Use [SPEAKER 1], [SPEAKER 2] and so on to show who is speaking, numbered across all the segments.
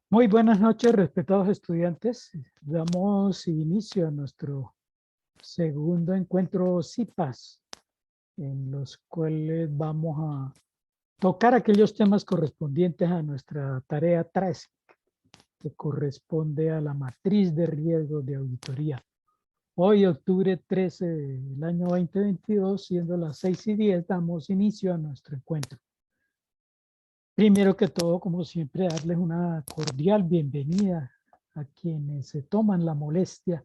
[SPEAKER 1] Muy buenas noches, respetados estudiantes. Damos inicio a nuestro segundo encuentro CIPAS, en los cuales vamos a tocar aquellos temas correspondientes a nuestra tarea 3, que corresponde a la matriz de riesgos de auditoría. Hoy, octubre 13 del año 2022, siendo las 6:10, damos inicio a nuestro encuentro. Primero que todo, como siempre, darles una cordial bienvenida a quienes se toman la molestia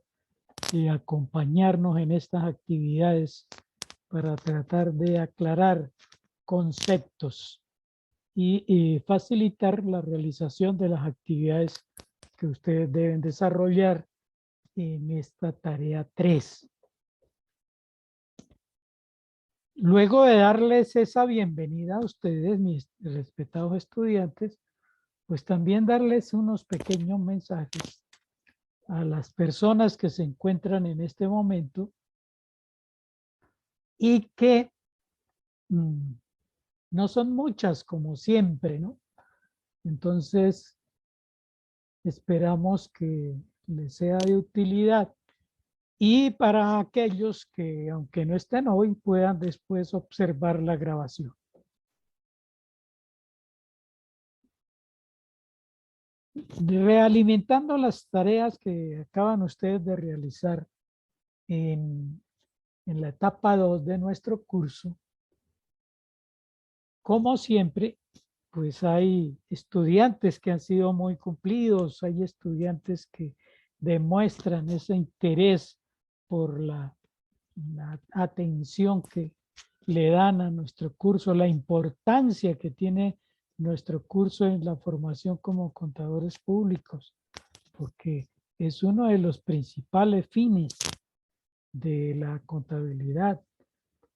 [SPEAKER 1] de acompañarnos en estas actividades para tratar de aclarar conceptos y facilitar la realización de las actividades que ustedes deben desarrollar en esta tarea 3. Luego de darles esa bienvenida a ustedes, mis respetados estudiantes, pues también darles unos pequeños mensajes a las personas que se encuentran en este momento y que no son muchas como siempre, ¿no? Entonces, esperamos que les sea de utilidad y para aquellos que, aunque no estén hoy, puedan después observar la grabación. Realimentando las tareas que acaban ustedes de realizar en la etapa 2 de nuestro curso, como siempre, pues hay estudiantes que han sido muy cumplidos, hay estudiantes que demuestran ese interés por la atención que le dan a nuestro curso, la importancia que tiene nuestro curso en la formación como contadores públicos, porque es uno de los principales fines de la contabilidad,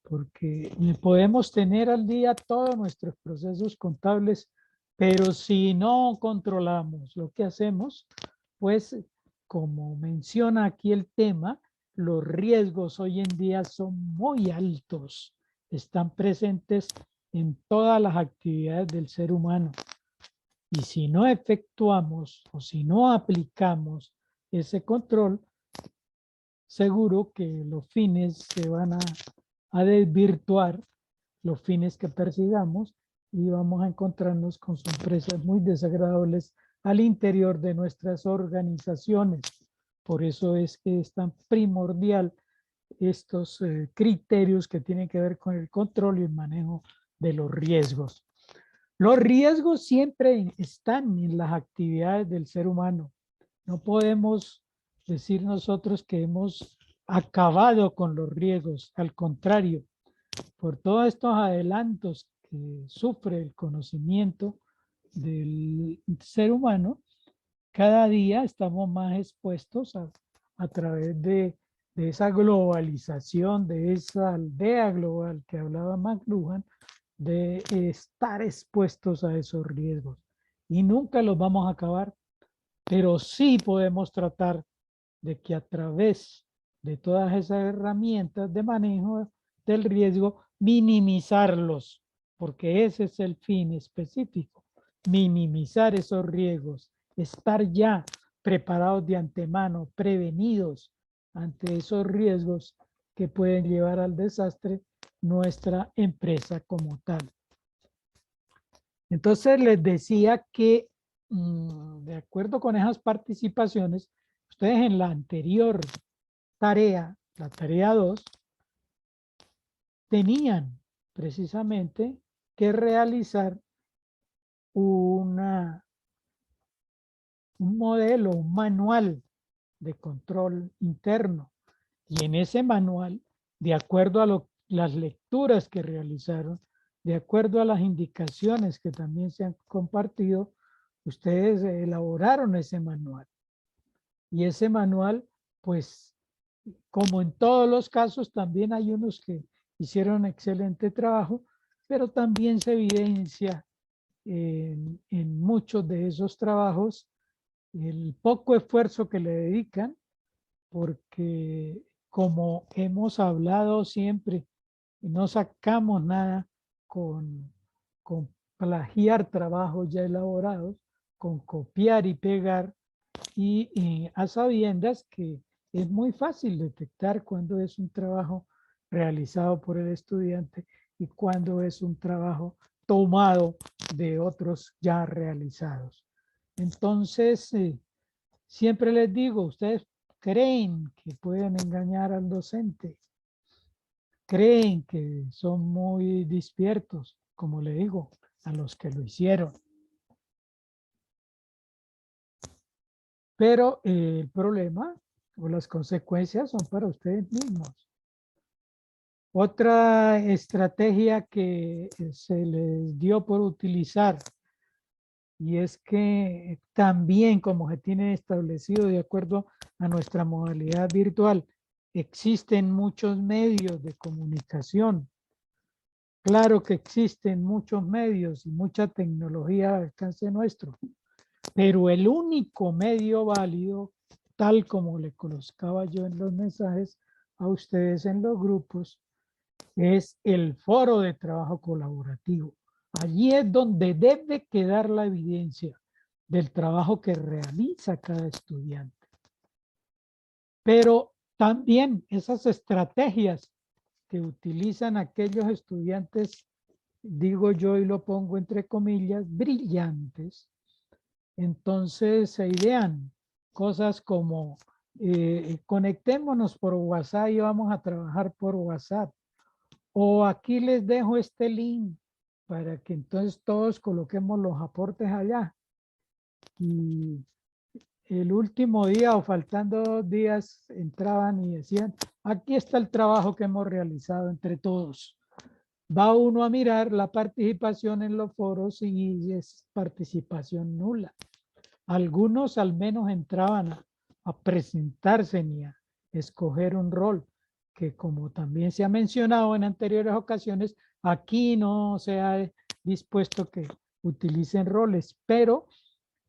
[SPEAKER 1] porque podemos tener al día todos nuestros procesos contables, pero si no controlamos lo que hacemos, pues como menciona aquí el tema, los riesgos hoy en día son muy altos, están presentes en todas las actividades del ser humano. Y si no efectuamos o si no aplicamos ese control, seguro que los fines se van a desvirtuar, los fines que persigamos, y vamos a encontrarnos con sorpresas muy desagradables al interior de nuestras organizaciones. Por eso es que es tan primordial estos criterios que tienen que ver con el control y el manejo de los riesgos. Los riesgos siempre están en las actividades del ser humano. No podemos decir nosotros que hemos acabado con los riesgos. Al contrario, por todos estos adelantos que sufre el conocimiento del ser humano, cada día estamos más expuestos a través de esa globalización, de esa aldea global que hablaba McLuhan, de estar expuestos a esos riesgos. Y nunca los vamos a acabar, pero sí podemos tratar de que a través de todas esas herramientas de manejo del riesgo, minimizarlos, porque ese es el fin específico, minimizar esos riesgos, estar ya preparados de antemano, prevenidos ante esos riesgos que pueden llevar al desastre nuestra empresa como tal. Entonces les decía que de acuerdo con esas participaciones, ustedes en la anterior tarea, la tarea 2, tenían precisamente que realizar un modelo, un manual de control interno. Y en ese manual, de acuerdo a las lecturas que realizaron, de acuerdo a las indicaciones que también se han compartido, ustedes elaboraron ese manual. Y ese manual, pues, como en todos los casos, también hay unos que hicieron excelente trabajo, pero también se evidencia en muchos de esos trabajos el poco esfuerzo que le dedican, porque como hemos hablado siempre, no sacamos nada con plagiar trabajos ya elaborados, con copiar y pegar y a sabiendas que es muy fácil detectar cuando es un trabajo realizado por el estudiante y cuando es un trabajo tomado de otros ya realizados. Entonces, siempre les digo, ustedes creen que pueden engañar al docente, creen que son muy despiertos, como le digo, a los que lo hicieron. Pero el problema o las consecuencias son para ustedes mismos. Otra estrategia que se les dio por utilizar, y es que también como se tiene establecido de acuerdo a nuestra modalidad virtual, existen muchos medios de comunicación. Claro que existen muchos medios y mucha tecnología al alcance nuestro, pero el único medio válido, tal como le colocaba yo en los mensajes a ustedes en los grupos, es el foro de trabajo colaborativo. Allí es donde debe quedar la evidencia del trabajo que realiza cada estudiante. Pero también esas estrategias que utilizan aquellos estudiantes, digo yo y lo pongo entre comillas, brillantes, entonces se idean cosas como conectémonos por WhatsApp y vamos a trabajar por WhatsApp. O aquí les dejo este link para que entonces todos coloquemos los aportes allá. Y el último día o faltando 2 días entraban y decían, aquí está el trabajo que hemos realizado entre todos. Va uno a mirar la participación en los foros y es participación nula. Algunos al menos entraban a presentarse ni a escoger un rol, que como también se ha mencionado en anteriores ocasiones, aquí no se ha dispuesto que utilicen roles, pero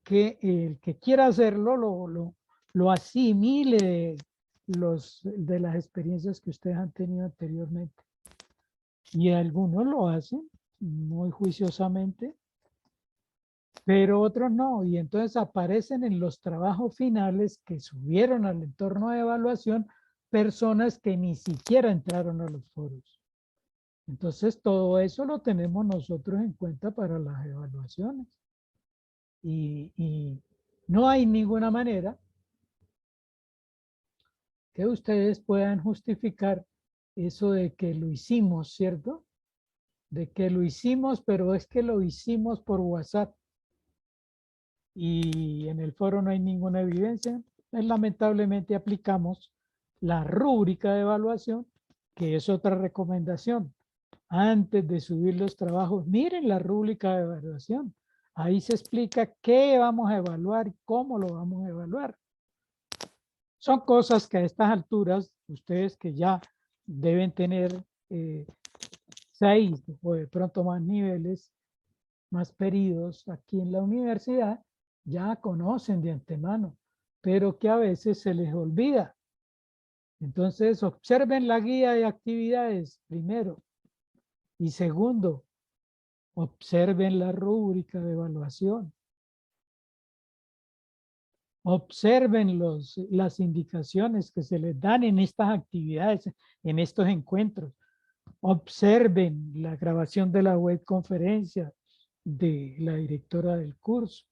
[SPEAKER 1] que el que quiera hacerlo lo asimile de las experiencias que ustedes han tenido anteriormente. Y algunos lo hacen muy juiciosamente, pero otros no. Y entonces aparecen en los trabajos finales que subieron al entorno de evaluación personas que ni siquiera entraron a los foros. Entonces todo eso lo tenemos nosotros en cuenta para las evaluaciones. Y no hay ninguna manera que ustedes puedan justificar eso de que lo hicimos, ¿cierto? De que lo hicimos, pero es que lo hicimos por WhatsApp. Y en el foro no hay ninguna evidencia. Pues, lamentablemente aplicamos la rúbrica de evaluación, que es otra recomendación. Antes de subir los trabajos, miren la rúbrica de evaluación. Ahí se explica qué vamos a evaluar y cómo lo vamos a evaluar. Son cosas que a estas alturas, ustedes que ya deben tener 6 o de pronto más niveles, más periodos aquí en la universidad, ya conocen de antemano, pero que a veces se les olvida. Entonces, observen la guía de actividades primero. Y segundo, observen la rúbrica de evaluación. Observen las indicaciones que se les dan en estas actividades, en estos encuentros. Observen la grabación de la web conferencia de la directora del curso.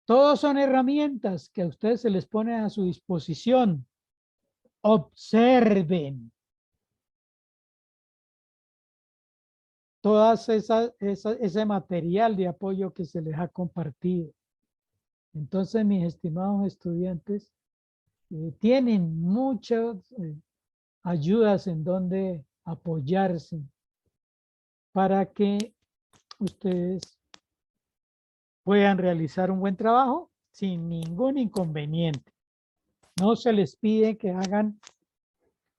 [SPEAKER 1] Todos son herramientas que a ustedes se les pone a su disposición. Observen todas ese material de apoyo que se les ha compartido. Entonces, mis estimados estudiantes, tienen muchas ayudas en donde apoyarse para que ustedes puedan realizar un buen trabajo sin ningún inconveniente. No se les pide que hagan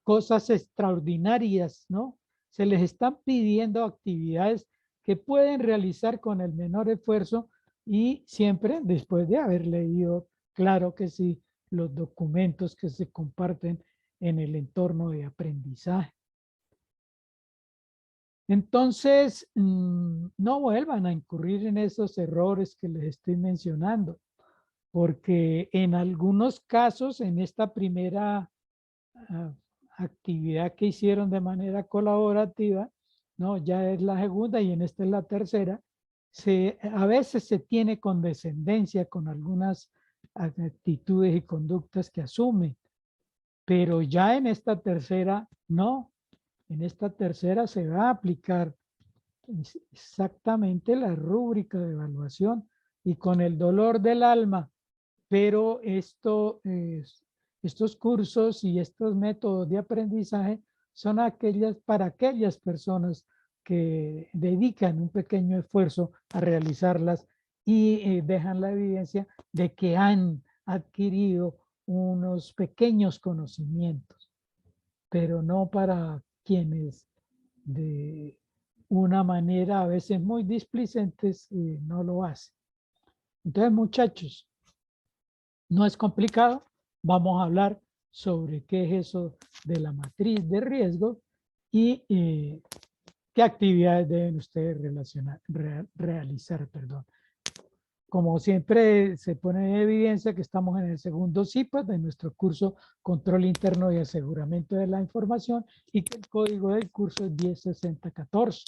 [SPEAKER 1] cosas extraordinarias, ¿no? Se les están pidiendo actividades que pueden realizar con el menor esfuerzo y siempre después de haber leído, claro que sí, los documentos que se comparten en el entorno de aprendizaje. Entonces, no vuelvan a incurrir en esos errores que les estoy mencionando, porque en algunos casos, en esta primera actividad que hicieron de manera colaborativa, ¿no? Ya es la segunda y en esta es la tercera, a veces se tiene condescendencia con algunas actitudes y conductas que asumen, pero ya en esta tercera, no. En esta tercera se va a aplicar exactamente la rúbrica de evaluación y con el dolor del alma, pero estos cursos y estos métodos de aprendizaje son para aquellas personas que dedican un pequeño esfuerzo a realizarlas y dejan la evidencia de que han adquirido unos pequeños conocimientos, pero no para quienes de una manera a veces muy displicentes no lo hacen. Entonces, muchachos, no es complicado. Vamos a hablar sobre qué es eso de la matriz de riesgo y qué actividades deben ustedes realizar. Perdón. Como siempre se pone en evidencia que estamos en el segundo CIPAS de nuestro curso Control Interno y Aseguramiento de la Información y que el código del curso es 106014.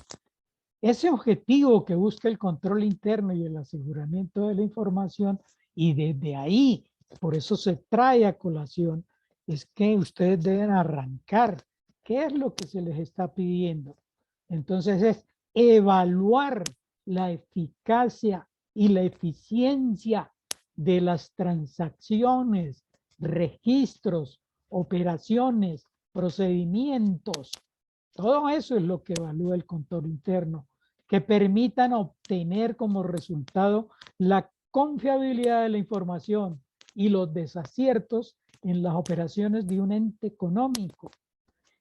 [SPEAKER 1] Ese objetivo que busca el control interno y el aseguramiento de la información y desde ahí, por eso se trae a colación, es que ustedes deben arrancar. ¿Qué es lo que se les está pidiendo? Entonces es evaluar la eficacia y la eficiencia de las transacciones, registros, operaciones, procedimientos. Todo eso es lo que evalúa el control interno, que permitan obtener como resultado la confiabilidad de la información y los desaciertos en las operaciones de un ente económico.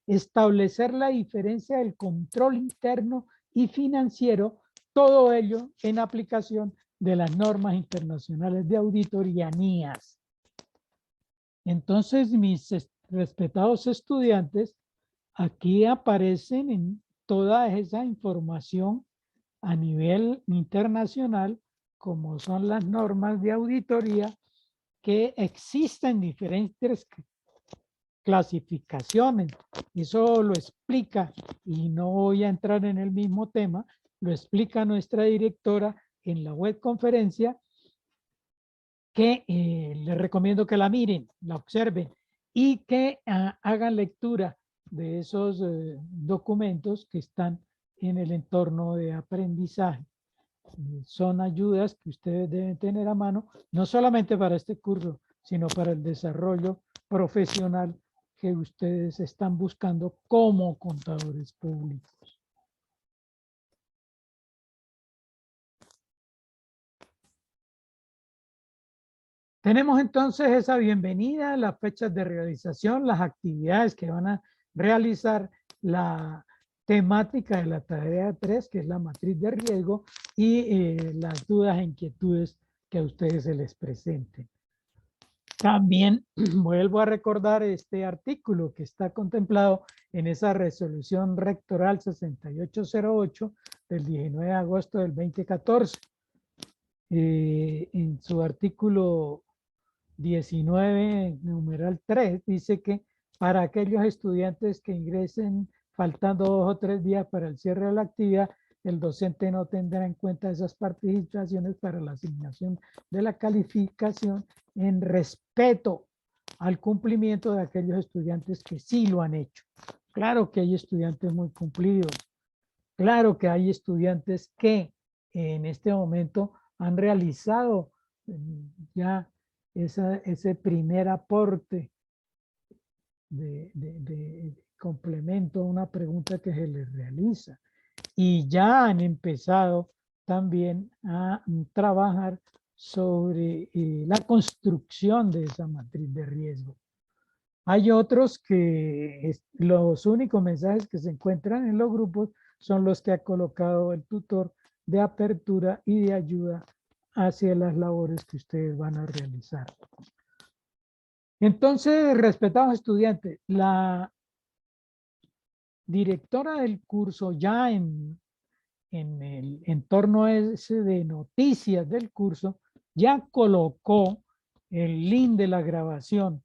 [SPEAKER 1] Establecer la diferencia del control interno y financiero, todo ello en aplicación de las normas internacionales de auditoría NIAS. Entonces, mis respetados estudiantes, aquí aparecen en toda esa información a nivel internacional, como son las normas de auditoría, que existen diferentes clasificaciones. Eso lo explica, y no voy a entrar en el mismo tema, lo explica nuestra directora en la web conferencia, que les recomiendo que la miren, la observen y que hagan lectura de esos documentos que están en el entorno de aprendizaje. Son ayudas que ustedes deben tener a mano, no solamente para este curso, sino para el desarrollo profesional que ustedes están buscando como contadores públicos. Tenemos entonces esa bienvenida, las fechas de realización, las actividades que van a realizar, la temática de la tarea 3, que es la matriz de riesgo, y las dudas e inquietudes que a ustedes se les presenten. También vuelvo a recordar este artículo que está contemplado en esa resolución rectoral 6808 del 19 de agosto del 2014. En su artículo 19, numeral 3, dice que para aquellos estudiantes que ingresen faltando 2 o 3 días para el cierre de la actividad, el docente no tendrá en cuenta esas participaciones para la asignación de la calificación en respeto al cumplimiento de aquellos estudiantes que sí lo han hecho. Claro que hay estudiantes muy cumplidos. Claro que hay estudiantes que en este momento han realizado ya ese primer aporte de complemento a una pregunta que se les realiza. Y ya han empezado también a trabajar sobre la construcción de esa matriz de riesgo. Hay otros que los únicos mensajes que se encuentran en los grupos son los que ha colocado el tutor de apertura y de ayuda hacia las labores que ustedes van a realizar. Entonces, respetados estudiantes, directora del curso, ya en el entorno ese de noticias del curso, ya colocó el link de la grabación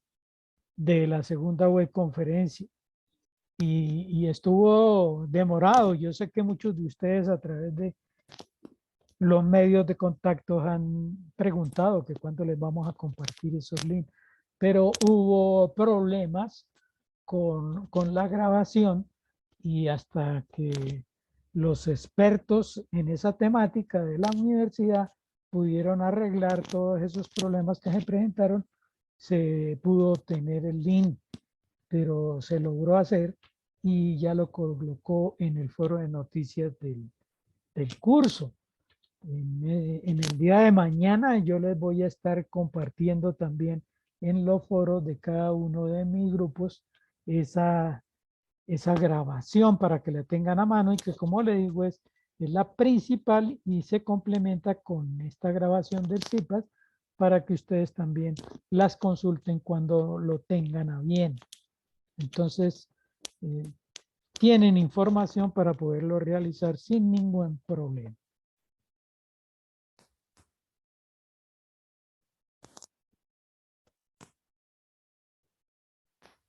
[SPEAKER 1] de la segunda web conferencia. Y estuvo demorado. Yo sé que muchos de ustedes a través de los medios de contacto han preguntado que cuándo les vamos a compartir esos links, pero hubo problemas con la grabación y hasta que los expertos en esa temática de la universidad pudieron arreglar todos esos problemas que se presentaron, se pudo obtener el link, pero se logró hacer y ya lo colocó en el foro de noticias del curso. En el día de mañana yo les voy a estar compartiendo también en los foros de cada uno de mis grupos esa grabación para que la tengan a mano y que, como le digo, es la principal y se complementa con esta grabación del CIPAS para que ustedes también las consulten cuando lo tengan a bien. Entonces, tienen información para poderlo realizar sin ningún problema.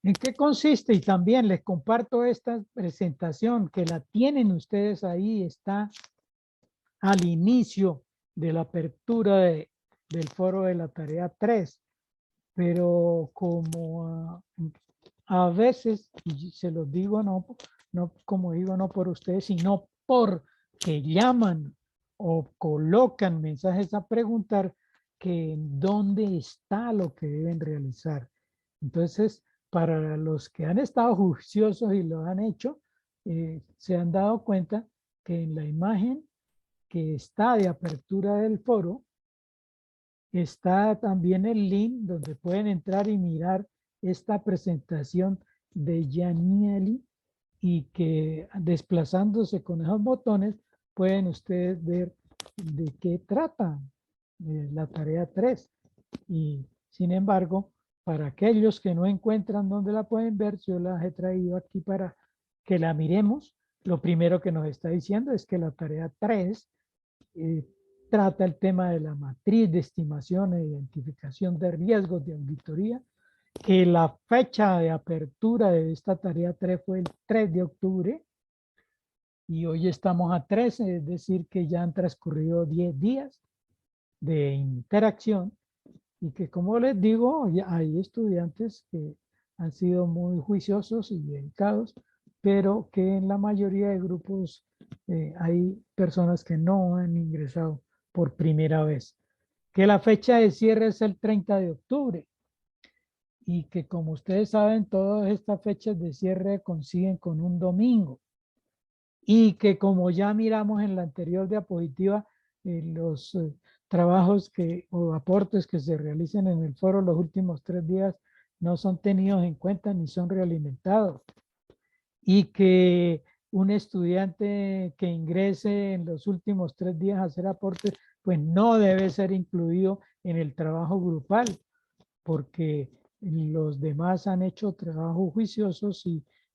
[SPEAKER 1] ¿En qué consiste? Y también les comparto esta presentación que la tienen ustedes ahí, está al inicio de la apertura del foro de la tarea 3, pero como a veces, y se los digo no como digo no por ustedes, sino porque llaman o colocan mensajes a preguntar que dónde está lo que deben realizar. Entonces, para los que han estado juiciosos y lo han hecho, se han dado cuenta que en la imagen que está de apertura del foro, está también el link donde pueden entrar y mirar esta presentación de Yanieli y que desplazándose con esos botones pueden ustedes ver de qué trata la tarea 3. Y sin embargo, para aquellos que no encuentran dónde la pueden ver, yo las he traído aquí para que la miremos. Lo primero que nos está diciendo es que la tarea 3 trata el tema de la matriz de estimación e identificación de riesgos de auditoría, que la fecha de apertura de esta tarea 3 fue el 3 de octubre y hoy estamos a 13, es decir, que ya han transcurrido 10 días de interacción y que, como les digo, hay estudiantes que han sido muy juiciosos y dedicados, pero que en la mayoría de grupos hay personas que no han ingresado por primera vez. Que la fecha de cierre es el 30 de octubre y que, como ustedes saben, todas estas fechas de cierre coinciden con un domingo y que, como ya miramos en la anterior diapositiva, los trabajos o aportes que se realicen en el foro los últimos 3 días no son tenidos en cuenta ni son realimentados y que un estudiante que ingrese en los últimos 3 días a hacer aportes pues no debe ser incluido en el trabajo grupal porque los demás han hecho trabajos juiciosos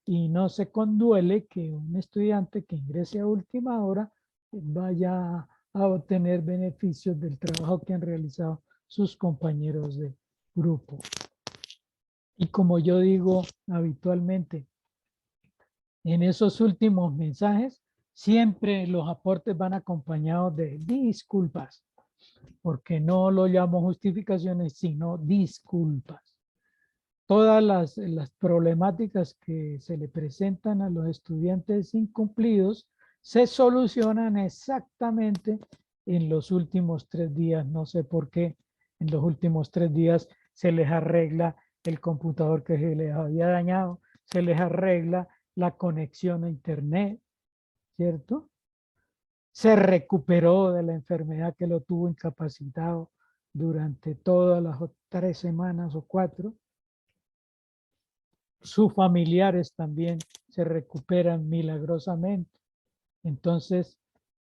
[SPEAKER 1] y no se conduele que un estudiante que ingrese a última hora vaya a obtener beneficios del trabajo que han realizado sus compañeros de grupo. Y como yo digo habitualmente, en esos últimos mensajes, siempre los aportes van acompañados de disculpas, porque no lo llamo justificaciones, sino disculpas. Todas las problemáticas que se le presentan a los estudiantes incumplidos se solucionan exactamente en los últimos 3 días. No sé por qué en los últimos 3 días se les arregla el computador que se les había dañado, se les arregla la conexión a internet, ¿cierto? Se recuperó de la enfermedad que lo tuvo incapacitado durante todas las 3 semanas o 4. Sus familiares también se recuperan milagrosamente. Entonces,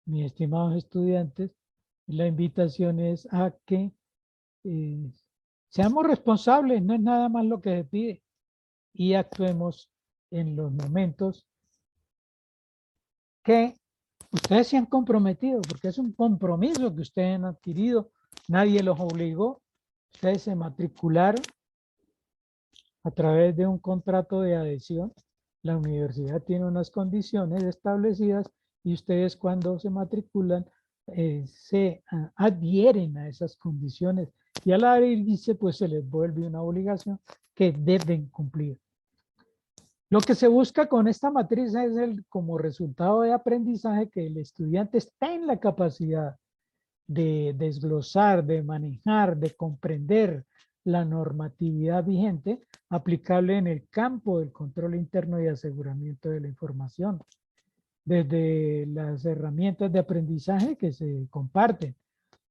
[SPEAKER 1] mis estimados estudiantes, la invitación es a que seamos responsables, no es nada más lo que se pide, y actuemos en los momentos que ustedes se han comprometido, porque es un compromiso que ustedes han adquirido, nadie los obligó, ustedes se matricularon a través de un contrato de adhesión. La universidad tiene unas condiciones establecidas y ustedes cuando se matriculan se adhieren a esas condiciones y al adherirse pues se les vuelve una obligación que deben cumplir. Lo que se busca con esta matriz es como resultado de aprendizaje que el estudiante esté en la capacidad de desglosar, de manejar, de comprender la normatividad vigente aplicable en el campo del control interno y aseguramiento de la información, desde las herramientas de aprendizaje que se comparten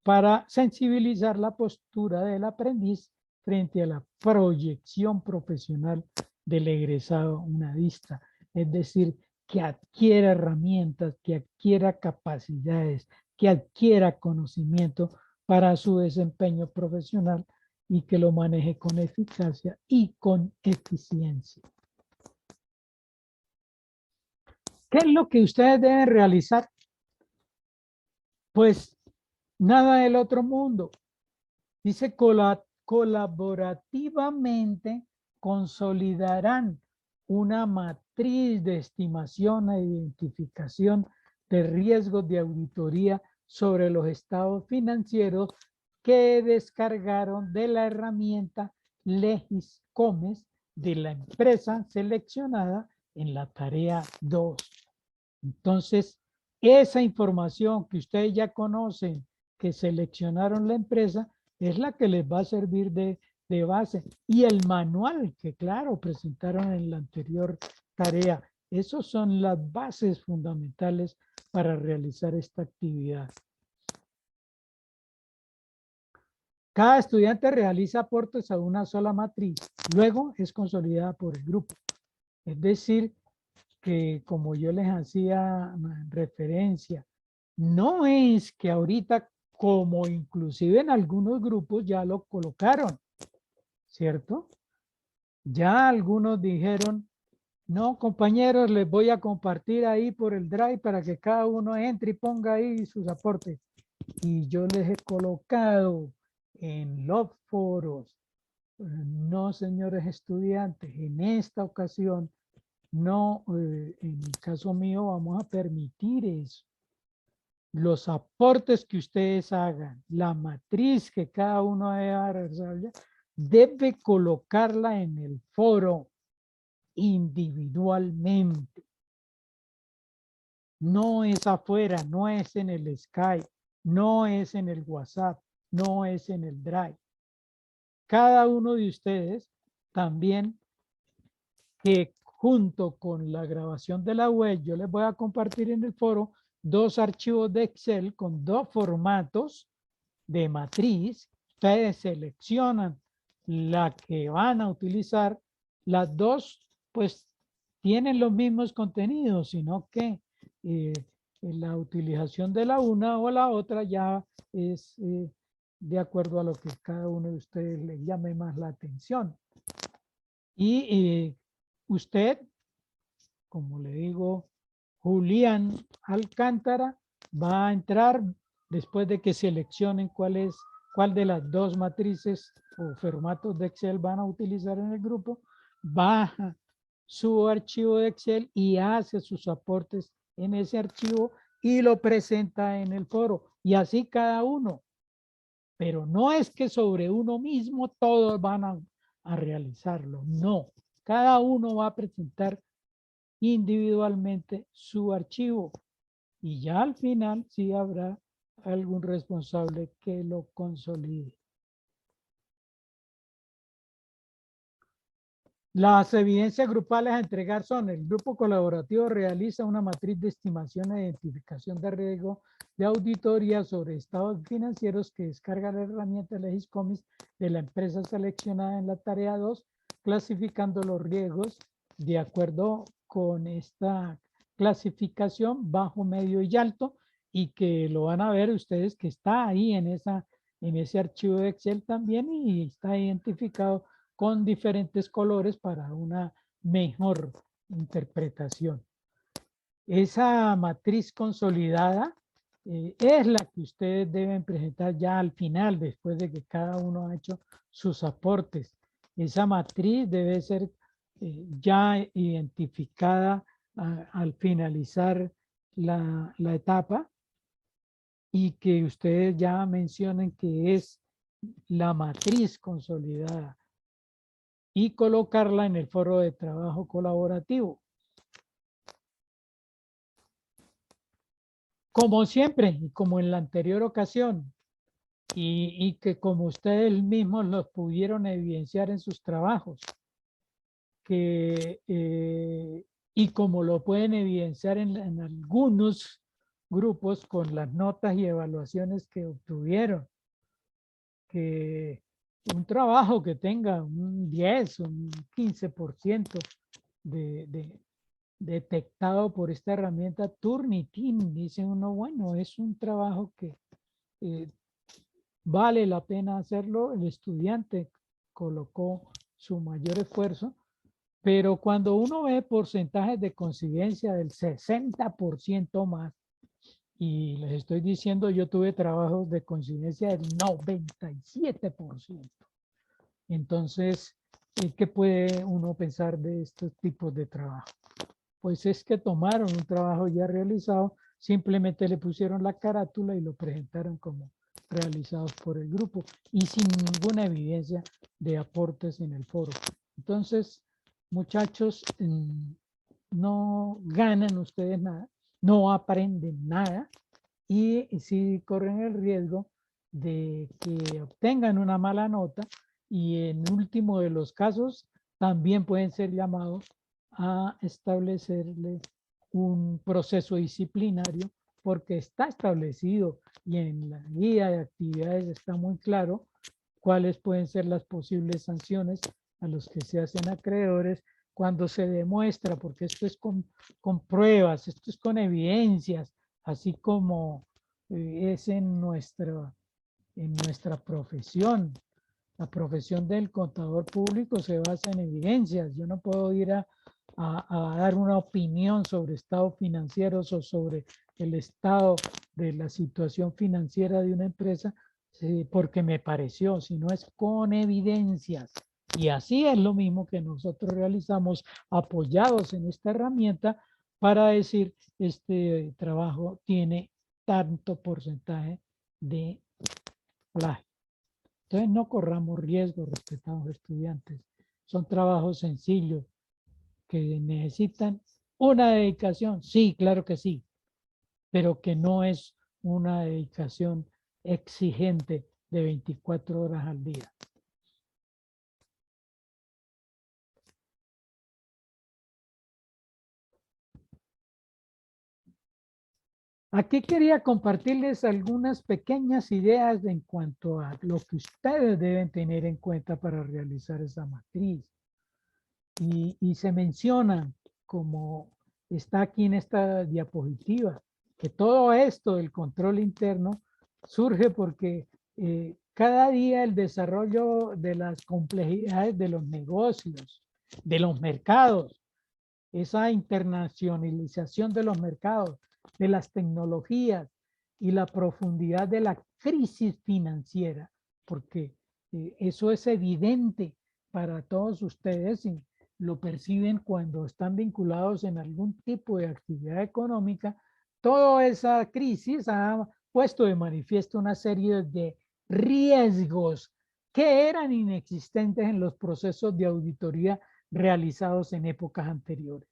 [SPEAKER 1] para sensibilizar la postura del aprendiz frente a la proyección profesional del egresado unadista, es decir, que adquiera herramientas, que adquiera capacidades, que adquiera conocimiento para su desempeño profesional y que lo maneje con eficacia y con eficiencia. ¿Qué es lo que ustedes deben realizar? Pues nada del otro mundo. Dice colaborativamente consolidarán una matriz de estimación e identificación de riesgos de auditoría sobre los estados financieros que descargaron de la herramienta LegisComes de la empresa seleccionada en la tarea 2. Entonces, esa información que ustedes ya conocen, que seleccionaron la empresa, es la que les va a servir de base. Y el manual que, claro, presentaron en la anterior tarea. Esos son las bases fundamentales para realizar esta actividad. Cada estudiante realiza aportes a una sola matriz. Luego es consolidada por el grupo. Es decir, que como yo les hacía referencia, no es que ahorita, como inclusive en algunos grupos ya lo colocaron, ¿cierto? Ya algunos dijeron, no, compañeros, les voy a compartir ahí por el Drive para que cada uno entre y ponga ahí sus aportes. Y yo les he colocado en los foros, no, señores estudiantes, en esta ocasión, no, en el caso mío vamos a permitir eso. Los aportes que ustedes hagan, la matriz que cada uno debe colocarla en el foro individualmente. No es afuera, no es en el Skype, no es en el WhatsApp, no es en el Drive. Cada uno de ustedes también que junto con la grabación de la web, yo les voy a compartir en el foro 2 archivos de Excel con 2 formatos de matriz. Ustedes seleccionan la que van a utilizar. Las dos, pues, tienen los mismos contenidos, sino que la utilización de la una o la otra ya es de acuerdo a lo que cada uno de ustedes les llame más la atención. Y usted, como le digo, Julián Alcántara, va a entrar después de que seleccionen cuál de las dos matrices o formatos de Excel van a utilizar en el grupo, baja su archivo de Excel y hace sus aportes en ese archivo y lo presenta en el foro. Y así cada uno. Pero no es que sobre uno mismo todos van a realizarlo. No. Cada uno va a presentar individualmente su archivo y ya al final sí habrá algún responsable que lo consolide. Las evidencias grupales a entregar son: el grupo colaborativo realiza una matriz de estimación e identificación de riesgo de auditoría sobre estados financieros que descarga la herramienta LegisComes de la empresa seleccionada en la tarea 2, clasificando los riesgos de acuerdo con esta clasificación bajo, medio y alto, y que lo van a ver ustedes que está ahí en ese archivo de Excel también y está identificado con diferentes colores para una mejor interpretación. Esa matriz consolidada es la que ustedes deben presentar ya al final, después de que cada uno ha hecho sus aportes. Esa matriz debe ser ya identificada al finalizar la etapa, y que ustedes ya mencionen que es la matriz consolidada y colocarla en el foro de trabajo colaborativo. Como siempre y como en la anterior ocasión, y que como ustedes mismos los pudieron evidenciar en sus trabajos, y como lo pueden evidenciar en algunos grupos con las notas y evaluaciones que obtuvieron, que un trabajo que tenga un 10, un 15% detectado por esta herramienta Turnitin, dice uno, bueno, es un trabajo que vale la pena hacerlo, el estudiante colocó su mayor esfuerzo, pero cuando uno ve porcentajes de coincidencia del 60% más, y les estoy diciendo, yo tuve trabajos de coincidencia del 97%. Entonces, ¿qué puede uno pensar de estos tipos de trabajo? Pues es que tomaron un trabajo ya realizado, simplemente le pusieron la carátula y lo presentaron como realizados por el grupo y sin ninguna evidencia de aportes en el foro. Entonces, muchachos, no ganan ustedes nada, no aprenden nada, y sí corren el riesgo de que obtengan una mala nota, y en último de los casos también pueden ser llamados a establecerle un proceso disciplinario, porque está establecido y en la guía de actividades está muy claro cuáles pueden ser las posibles sanciones a los que se hacen acreedores cuando se demuestra, porque esto es con pruebas, esto es con evidencias, así como es en nuestra profesión. La profesión del contador público se basa en evidencias. Yo no puedo ir a dar una opinión sobre estados financieros o sobre el estado de la situación financiera de una empresa porque me pareció, sino es con evidencias. Y así es lo mismo que nosotros realizamos apoyados en esta herramienta para decir, este trabajo tiene tanto porcentaje de plagio. Entonces no corramos riesgos, respetados estudiantes. Son trabajos sencillos que necesitan una dedicación, sí, claro que sí, pero que no es una dedicación exigente de 24 horas al día. Aquí quería compartirles algunas pequeñas ideas en cuanto a lo que ustedes deben tener en cuenta para realizar esa matriz. Y se menciona, como está aquí en esta diapositiva, que todo esto del control interno surge porque cada día el desarrollo de las complejidades de los negocios, de los mercados, esa internacionalización de los mercados, de las tecnologías y la profundidad de la crisis financiera, porque eso es evidente para todos ustedes y lo perciben cuando están vinculados en algún tipo de actividad económica. Toda esa crisis ha puesto de manifiesto una serie de riesgos que eran inexistentes en los procesos de auditoría realizados en épocas anteriores.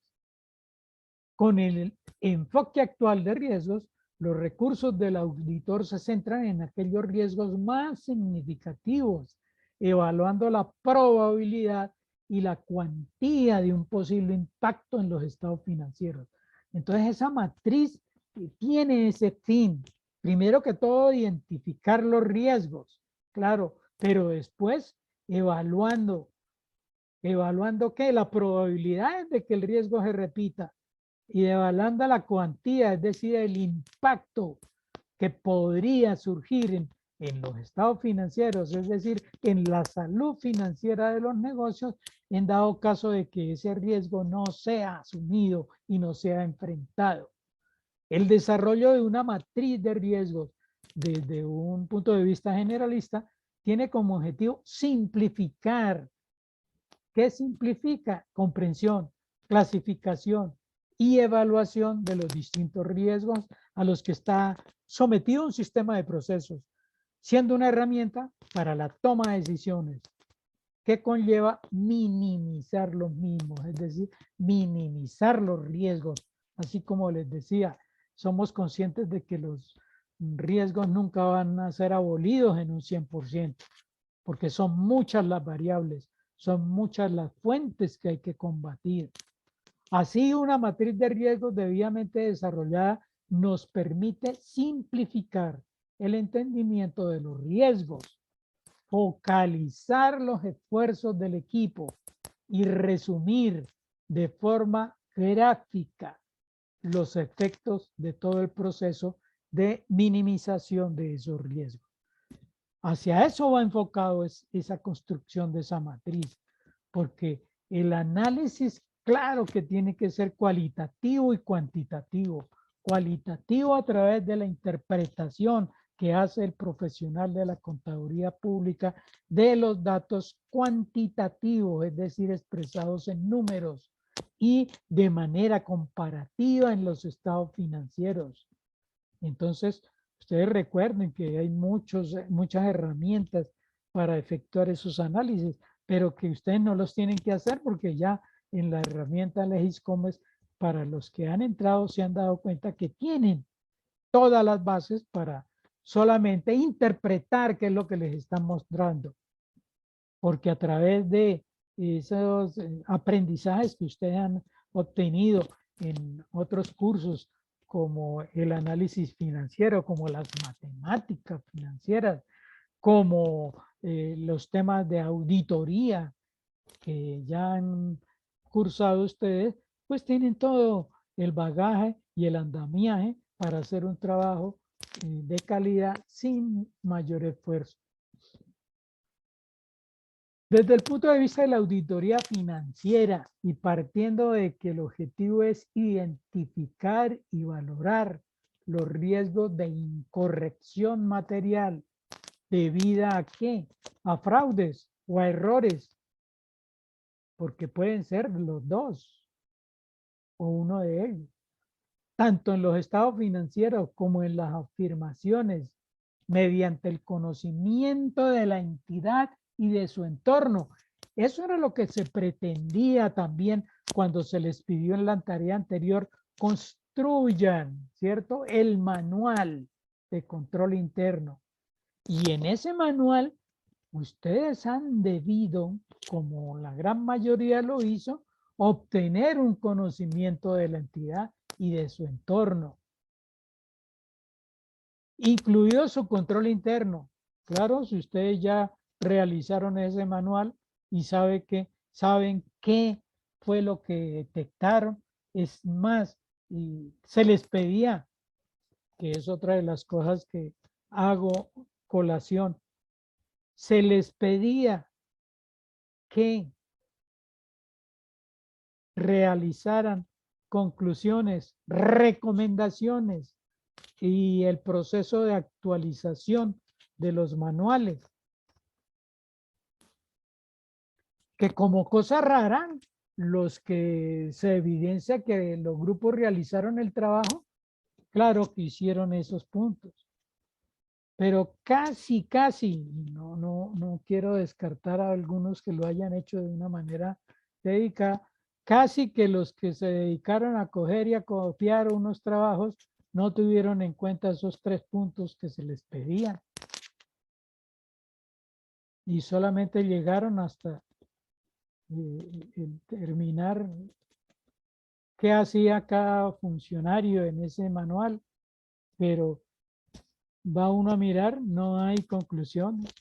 [SPEAKER 1] Con el enfoque actual de riesgos, los recursos del auditor se centran en aquellos riesgos más significativos, evaluando la probabilidad y la cuantía de un posible impacto en los estados financieros. Entonces, esa matriz tiene ese fin. Primero que todo, identificar los riesgos, claro, pero después evaluando que la probabilidad de que el riesgo se repita y evaluando la cuantía, es decir, el impacto que podría surgir en los estados financieros, es decir, en la salud financiera de los negocios, en dado caso de que ese riesgo no sea asumido y no sea enfrentado. El desarrollo de una matriz de riesgos desde un punto de vista generalista tiene como objetivo simplificar. ¿Qué simplifica? Comprensión, clasificación y evaluación de los distintos riesgos a los que está sometido un sistema de procesos, siendo una herramienta para la toma de decisiones que conlleva minimizar los mismos, es decir, minimizar los riesgos. Así como les decía, somos conscientes de que los riesgos nunca van a ser abolidos en un 100%, porque son muchas las variables, son muchas las fuentes que hay que combatir. Así, una matriz de riesgos debidamente desarrollada nos permite simplificar el entendimiento de los riesgos, focalizar los esfuerzos del equipo y resumir de forma gráfica los efectos de todo el proceso de minimización de esos riesgos. Hacia eso va enfocado esa construcción de esa matriz, porque el análisis, claro que tiene que ser cualitativo y cuantitativo. Cualitativo a través de la interpretación que hace el profesional de la contaduría pública de los datos cuantitativos, es decir, expresados en números y de manera comparativa en los estados financieros. Entonces, ustedes recuerden que hay muchas herramientas para efectuar esos análisis, pero que ustedes no los tienen que hacer porque ya en la herramienta LegisCommerce, para los que han entrado, se han dado cuenta que tienen todas las bases para solamente interpretar qué es lo que les están mostrando. Porque a través de esos aprendizajes que ustedes han obtenido en otros cursos, como el análisis financiero, como las matemáticas financieras, como los temas de auditoría que ya han cursado ustedes, pues tienen todo el bagaje y el andamiaje para hacer un trabajo de calidad sin mayor esfuerzo. Desde el punto de vista de la auditoría financiera y partiendo de que el objetivo es identificar y valorar los riesgos de incorrección material debida a qué? A fraudes o a errores, porque pueden ser los dos o uno de ellos, tanto en los estados financieros como en las afirmaciones, mediante el conocimiento de la entidad y de su entorno. Eso era lo que se pretendía también cuando se les pidió en la tarea anterior, construyan, ¿cierto? El manual de control interno. Y en ese manual, ustedes han debido, como la gran mayoría lo hizo, obtener un conocimiento de la entidad y de su entorno, incluido su control interno. Claro, si ustedes ya realizaron ese manual y saben qué fue lo que detectaron, es más, y se les pedía, que es otra de las cosas que hago colación, se les pedía que realizaran conclusiones, recomendaciones y el proceso de actualización de los manuales. Que como cosa rara, los que se evidencia que los grupos realizaron el trabajo, claro que hicieron esos puntos. Pero casi, no quiero descartar a algunos que lo hayan hecho de una manera dedicada, casi que los que se dedicaron a coger y a copiar unos trabajos no tuvieron en cuenta esos 3 puntos que se les pedían. Y solamente llegaron hasta terminar qué hacía cada funcionario en ese manual, pero va uno a mirar, no hay conclusiones,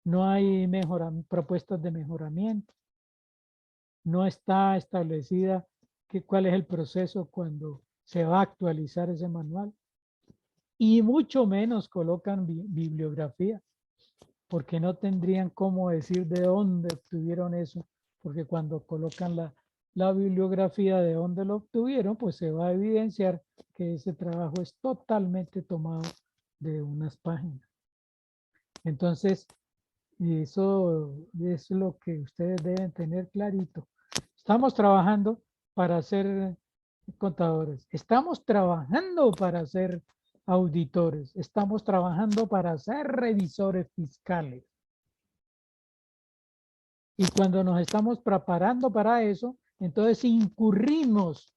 [SPEAKER 1] no hay propuestas de mejoramiento, no está establecida cuál es el proceso cuando se va a actualizar ese manual y mucho menos colocan bibliografía, porque no tendrían cómo decir de dónde obtuvieron eso porque cuando colocan la bibliografía de dónde lo obtuvieron, pues se va a evidenciar que ese trabajo es totalmente tomado de unas páginas. Entonces, eso es lo que ustedes deben tener clarito. Estamos trabajando para ser contadores. Estamos trabajando para ser auditores. Estamos trabajando para ser revisores fiscales. Y cuando nos estamos preparando para eso, entonces incurrimos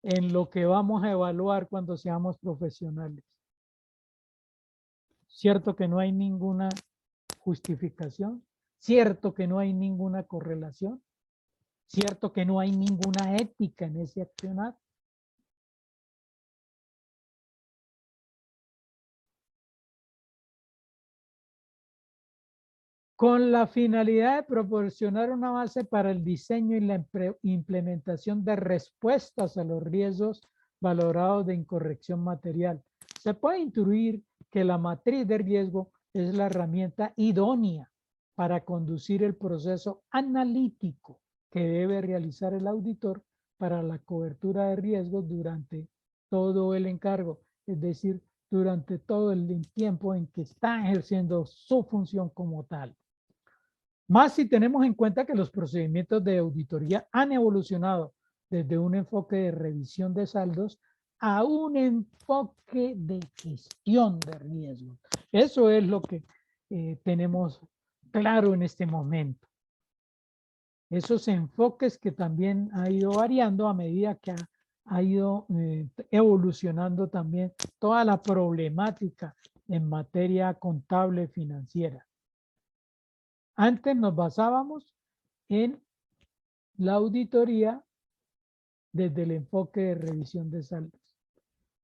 [SPEAKER 1] en lo que vamos a evaluar cuando seamos profesionales. Cierto que no hay ninguna justificación, cierto que no hay ninguna correlación, cierto que no hay ninguna ética en ese accionar. Con la finalidad de proporcionar una base para el diseño y la implementación de respuestas a los riesgos valorados de incorrección material. Se puede intuir que la matriz de riesgo es la herramienta idónea para conducir el proceso analítico que debe realizar el auditor para la cobertura de riesgos durante todo el encargo, es decir, durante todo el tiempo en que está ejerciendo su función como tal. Más si tenemos en cuenta que los procedimientos de auditoría han evolucionado desde un enfoque de revisión de saldos a un enfoque de gestión de riesgos. Eso es lo que tenemos claro en este momento. Esos enfoques que también ha ido variando a medida que ha ido evolucionando también toda la problemática en materia contable financiera. Antes nos basábamos en la auditoría desde el enfoque de revisión de saldos.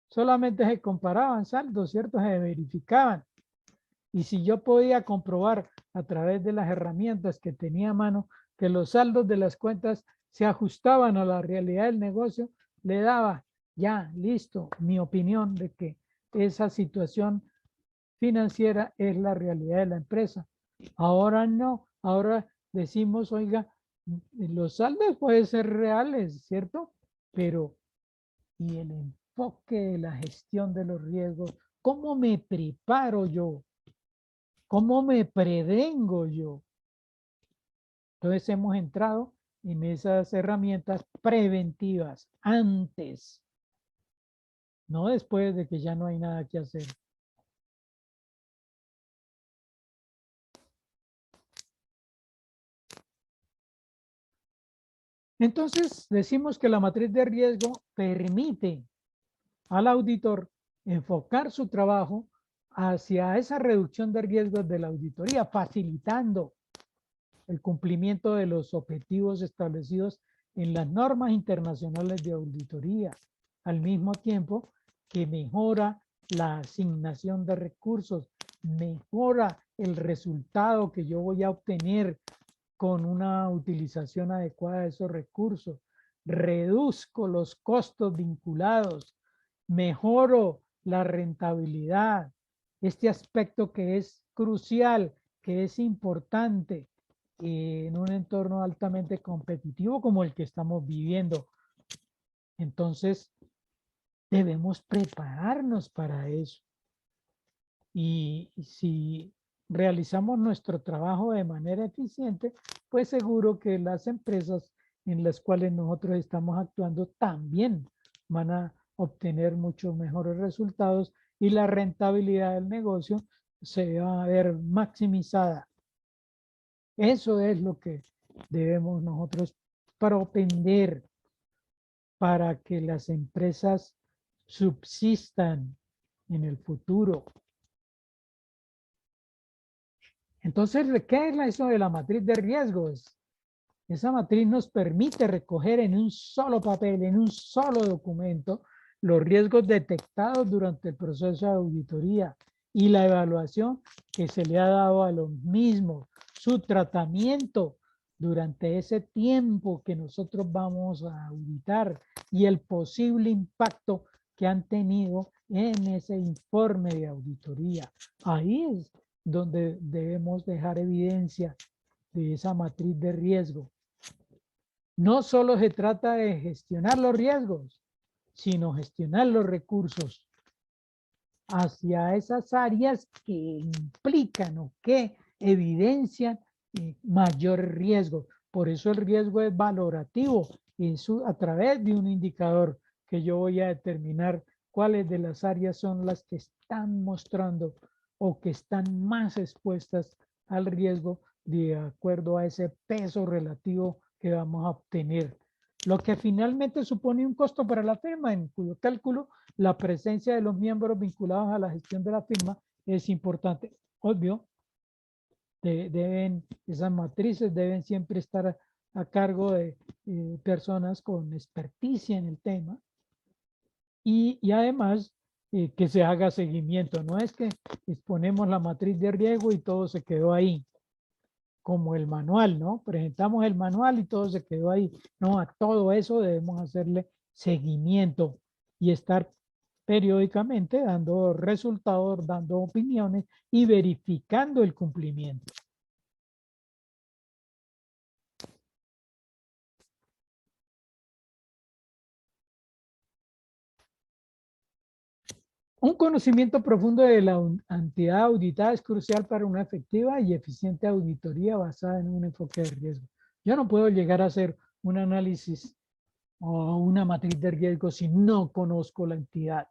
[SPEAKER 1] Solamente se comparaban saldos, ¿cierto? Se verificaban. Y si yo podía comprobar a través de las herramientas que tenía a mano que los saldos de las cuentas se ajustaban a la realidad del negocio, le daba ya, listo, mi opinión de que esa situación financiera es la realidad de la empresa. Ahora no, ahora decimos, oiga, los saldos pueden ser reales, ¿cierto? Pero, ¿y el enfoque de la gestión de los riesgos? ¿Cómo me preparo yo? ¿Cómo me prevengo yo? Entonces hemos entrado en esas herramientas preventivas antes, no después de que ya no hay nada que hacer. Entonces decimos que la matriz de riesgo permite al auditor enfocar su trabajo hacia esa reducción de riesgos de la auditoría, facilitando el cumplimiento de los objetivos establecidos en las normas internacionales de auditoría, al mismo tiempo que mejora la asignación de recursos, mejora el resultado que yo voy a obtener con una utilización adecuada de esos recursos, reduzco los costos vinculados, mejoro la rentabilidad, este aspecto que es crucial, que es importante en un entorno altamente competitivo como el que estamos viviendo. Entonces, debemos prepararnos para eso. Y si realizamos nuestro trabajo de manera eficiente, pues seguro que las empresas en las cuales nosotros estamos actuando también van a obtener muchos mejores resultados y la rentabilidad del negocio se va a ver maximizada. Eso es lo que debemos nosotros propender para que las empresas subsistan en el futuro. Entonces, ¿qué es eso de la matriz de riesgos? Esa matriz nos permite recoger en un solo papel, en un solo documento, los riesgos detectados durante el proceso de auditoría y la evaluación que se le ha dado a los mismos, su tratamiento durante ese tiempo que nosotros vamos a auditar y el posible impacto que han tenido en ese informe de auditoría. Ahí es donde debemos dejar evidencia de esa matriz de riesgo. No solo se trata de gestionar los riesgos, sino gestionar los recursos hacia esas áreas que implican o que evidencian mayor riesgo. Por eso el riesgo es valorativo a través de un indicador que yo voy a determinar cuáles de las áreas son las que están mostrando o que están más expuestas al riesgo de acuerdo a ese peso relativo que vamos a obtener. Lo que finalmente supone un costo para la firma, en cuyo cálculo la presencia de los miembros vinculados a la gestión de la firma es importante. Obvio, esas matrices deben siempre estar a cargo de personas con experticia en el tema y además que se haga seguimiento. No es que exponemos la matriz de riesgo y todo se quedó ahí, como el manual, ¿no? Presentamos el manual y todo se quedó ahí. No, a todo eso debemos hacerle seguimiento y estar periódicamente dando resultados, dando opiniones y verificando el cumplimiento. Un conocimiento profundo de la entidad auditada es crucial para una efectiva y eficiente auditoría basada en un enfoque de riesgo. Yo no puedo llegar a hacer un análisis o una matriz de riesgo si no conozco la entidad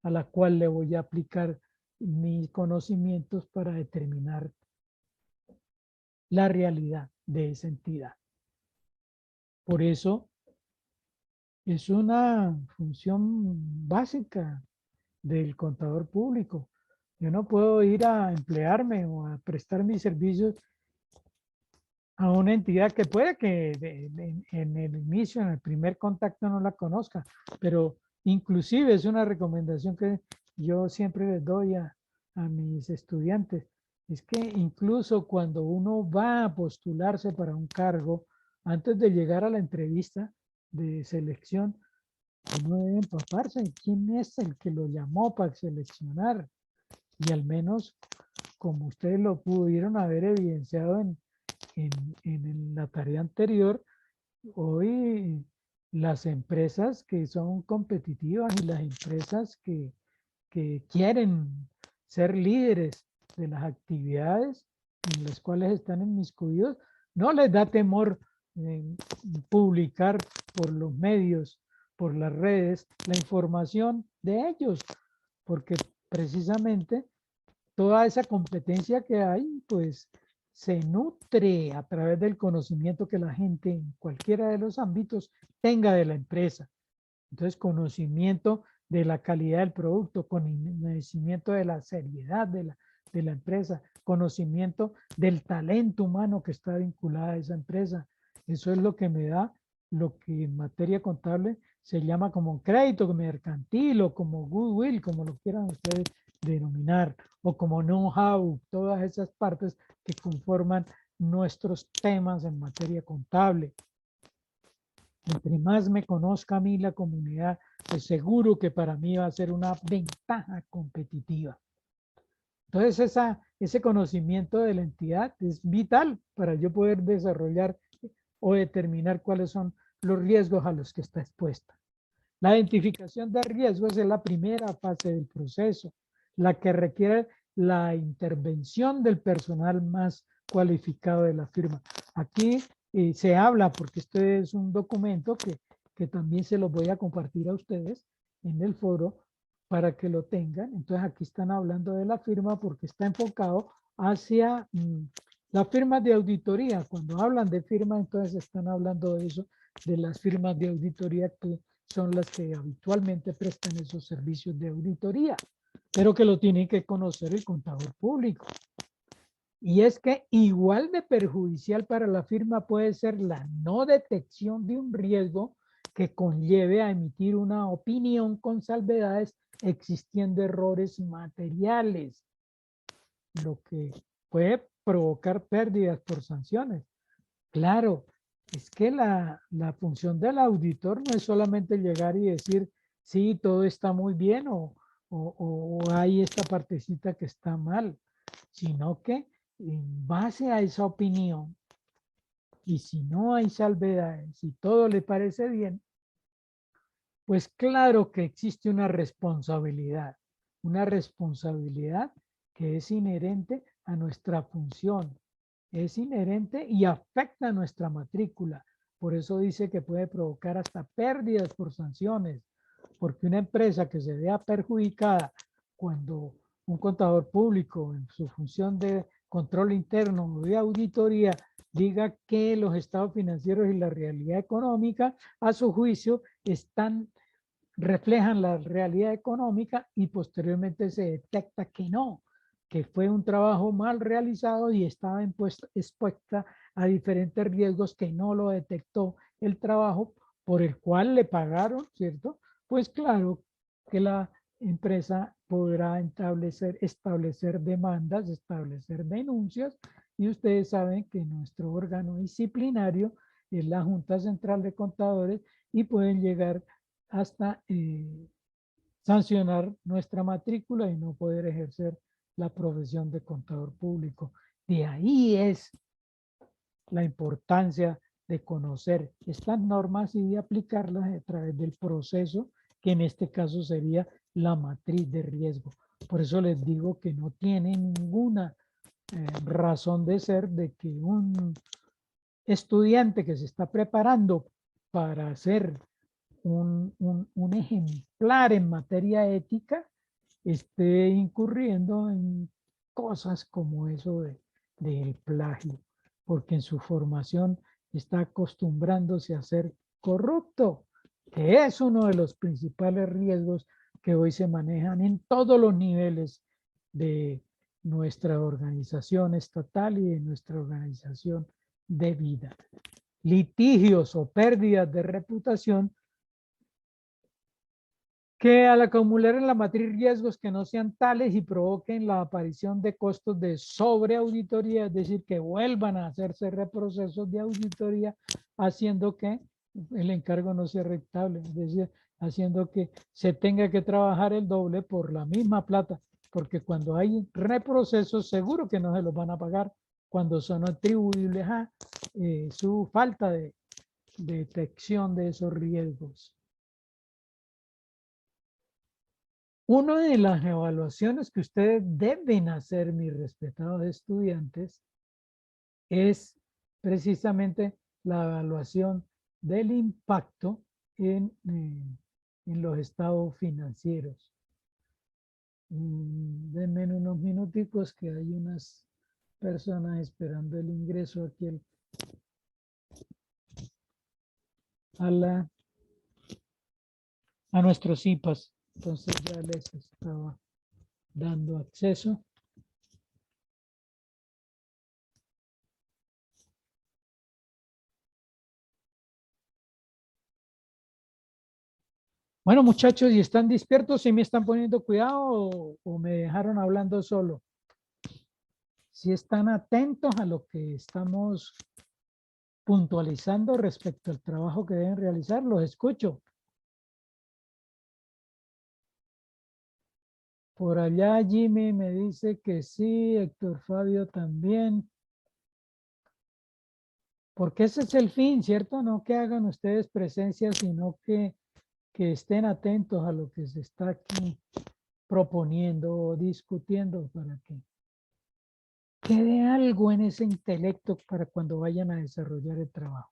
[SPEAKER 1] a la cual le voy a aplicar mis conocimientos para determinar la realidad de esa entidad. Por eso es una función básica del contador público. Yo no puedo ir a emplearme o a prestar mis servicios a una entidad que puede que en el inicio, en el primer contacto no la conozca, pero inclusive es una recomendación que yo siempre les doy a mis estudiantes. Es que incluso cuando uno va a postularse para un cargo, antes de llegar a la entrevista de selección, uno debe empaparse de quién es el que lo llamó para seleccionar. Y al menos, como ustedes lo pudieron haber evidenciado en la tarea anterior, hoy las empresas que son competitivas y las empresas que quieren ser líderes de las actividades en las cuales están inmiscuidos, no les da temor publicar por los medios, por las redes, la información de ellos, porque precisamente toda esa competencia que hay, pues se nutre a través del conocimiento que la gente en cualquiera de los ámbitos tenga de la empresa. Entonces, conocimiento de la calidad del producto, conocimiento de la seriedad de la empresa, conocimiento del talento humano que está vinculado a esa empresa. Eso es lo que me da lo que en materia contable se llama como crédito mercantil o como goodwill, como lo quieran ustedes denominar, o como know-how, todas esas partes que conforman nuestros temas en materia contable. Entre más me conozca a mí la comunidad, pues seguro que para mí va a ser una ventaja competitiva. Entonces, ese conocimiento de la entidad es vital para yo poder desarrollar o determinar cuáles son los riesgos a los que está expuesta. La identificación de riesgos es la primera fase del proceso, la que requiere la intervención del personal más cualificado de la firma. Aquí se habla, porque este es un documento que también se los voy a compartir a ustedes en el foro para que lo tengan. Entonces aquí están hablando de la firma porque está enfocado hacia las firmas de auditoría. Cuando hablan de firma, entonces están hablando de eso, de las firmas de auditoría que son las que habitualmente prestan esos servicios de auditoría, pero que lo tiene que conocer el contador público. Y es que igual de perjudicial para la firma puede ser la no detección de un riesgo que conlleve a emitir una opinión con salvedades existiendo errores materiales, lo que puede provocar pérdidas por sanciones. Claro, es que la función del auditor no es solamente llegar y decir, sí, todo está muy bien o hay esta partecita que está mal, sino que en base a esa opinión y si no hay salvedades, si todo le parece bien, pues claro que existe una responsabilidad que es inherente a nuestra función, es inherente y afecta a nuestra matrícula. Por eso dice que puede provocar hasta pérdidas por sanciones, porque una empresa que se vea perjudicada cuando un contador público en su función de control interno o de auditoría diga que los estados financieros y la realidad económica, a su juicio, reflejan la realidad económica y posteriormente se detecta que no, que fue un trabajo mal realizado y estaba expuesta a diferentes riesgos que no lo detectó el trabajo por el cual le pagaron, ¿cierto? Pues claro que la empresa podrá establecer demandas, establecer denuncias, y ustedes saben que nuestro órgano disciplinario es la Junta Central de Contadores y pueden llegar hasta sancionar nuestra matrícula y no poder ejercer la profesión de contador público. De ahí es la importancia de conocer estas normas y de aplicarlas a través del proceso, que en este caso sería la matriz de riesgo. Por eso les digo que no tiene ninguna razón de ser de que un estudiante que se está preparando para ser un ejemplar en materia ética esté incurriendo en cosas como eso del plagio, porque en su formación está acostumbrándose a ser corrupto, que es uno de los principales riesgos que hoy se manejan en todos los niveles de nuestra organización estatal y de nuestra organización de vida. Litigios o pérdidas de reputación que al acumular en la matriz riesgos que no sean tales y provoquen la aparición de costos de sobreauditoría, es decir, que vuelvan a hacerse reprocesos de auditoría, haciendo que el encargo no sea rentable, es decir, haciendo que se tenga que trabajar el doble por la misma plata, porque cuando hay reprocesos seguro que no se los van a pagar cuando son atribuibles a su falta de detección de esos riesgos. Una de las evaluaciones que ustedes deben hacer, mis respetados estudiantes, es precisamente la evaluación del impacto en los estados financieros. Denme unos minuticos que hay unas personas esperando el ingreso aquí a nuestros IPAs. Entonces ya les estaba dando acceso. Bueno, muchachos, ¿y están despiertos? ¿Sí me están poniendo cuidado o me dejaron hablando solo? Si están atentos a lo que estamos puntualizando respecto al trabajo que deben realizar, los escucho. Por allá Jimmy me dice que sí, Héctor Fabio también. Porque ese es el fin, ¿cierto? No que hagan ustedes presencia, sino que estén atentos a lo que se está aquí proponiendo o discutiendo para que quede algo en ese intelecto para cuando vayan a desarrollar el trabajo.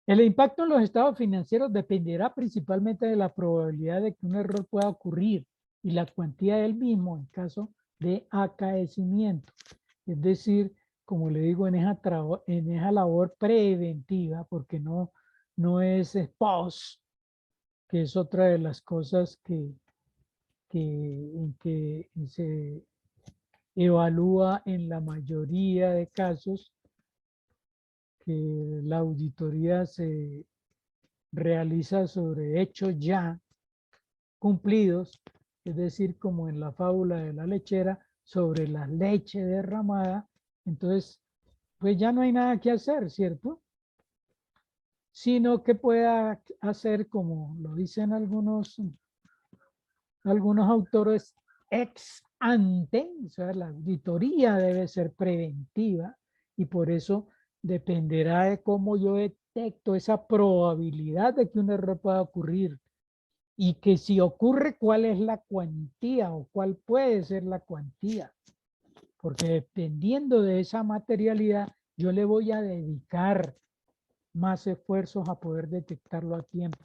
[SPEAKER 1] El impacto en los estados financieros dependerá principalmente de la probabilidad de que un error pueda ocurrir y la cuantía del mismo en caso de acaecimiento. Es decir, como le digo, en esa labor preventiva, porque no es post, que es otra de las cosas que se evalúa en la mayoría de casos, que la auditoría se realiza sobre hechos ya cumplidos, es decir, como en la fábula de la lechera, sobre la leche derramada. Entonces, pues ya no hay nada que hacer, ¿cierto? Sino que pueda hacer, como lo dicen algunos autores, ex ante, o sea, la auditoría debe ser preventiva y por eso dependerá de cómo yo detecto esa probabilidad de que un error pueda ocurrir. Y que si ocurre, ¿cuál es la cuantía o cuál puede ser la cuantía? Porque dependiendo de esa materialidad, yo le voy a dedicar más esfuerzos a poder detectarlo a tiempo.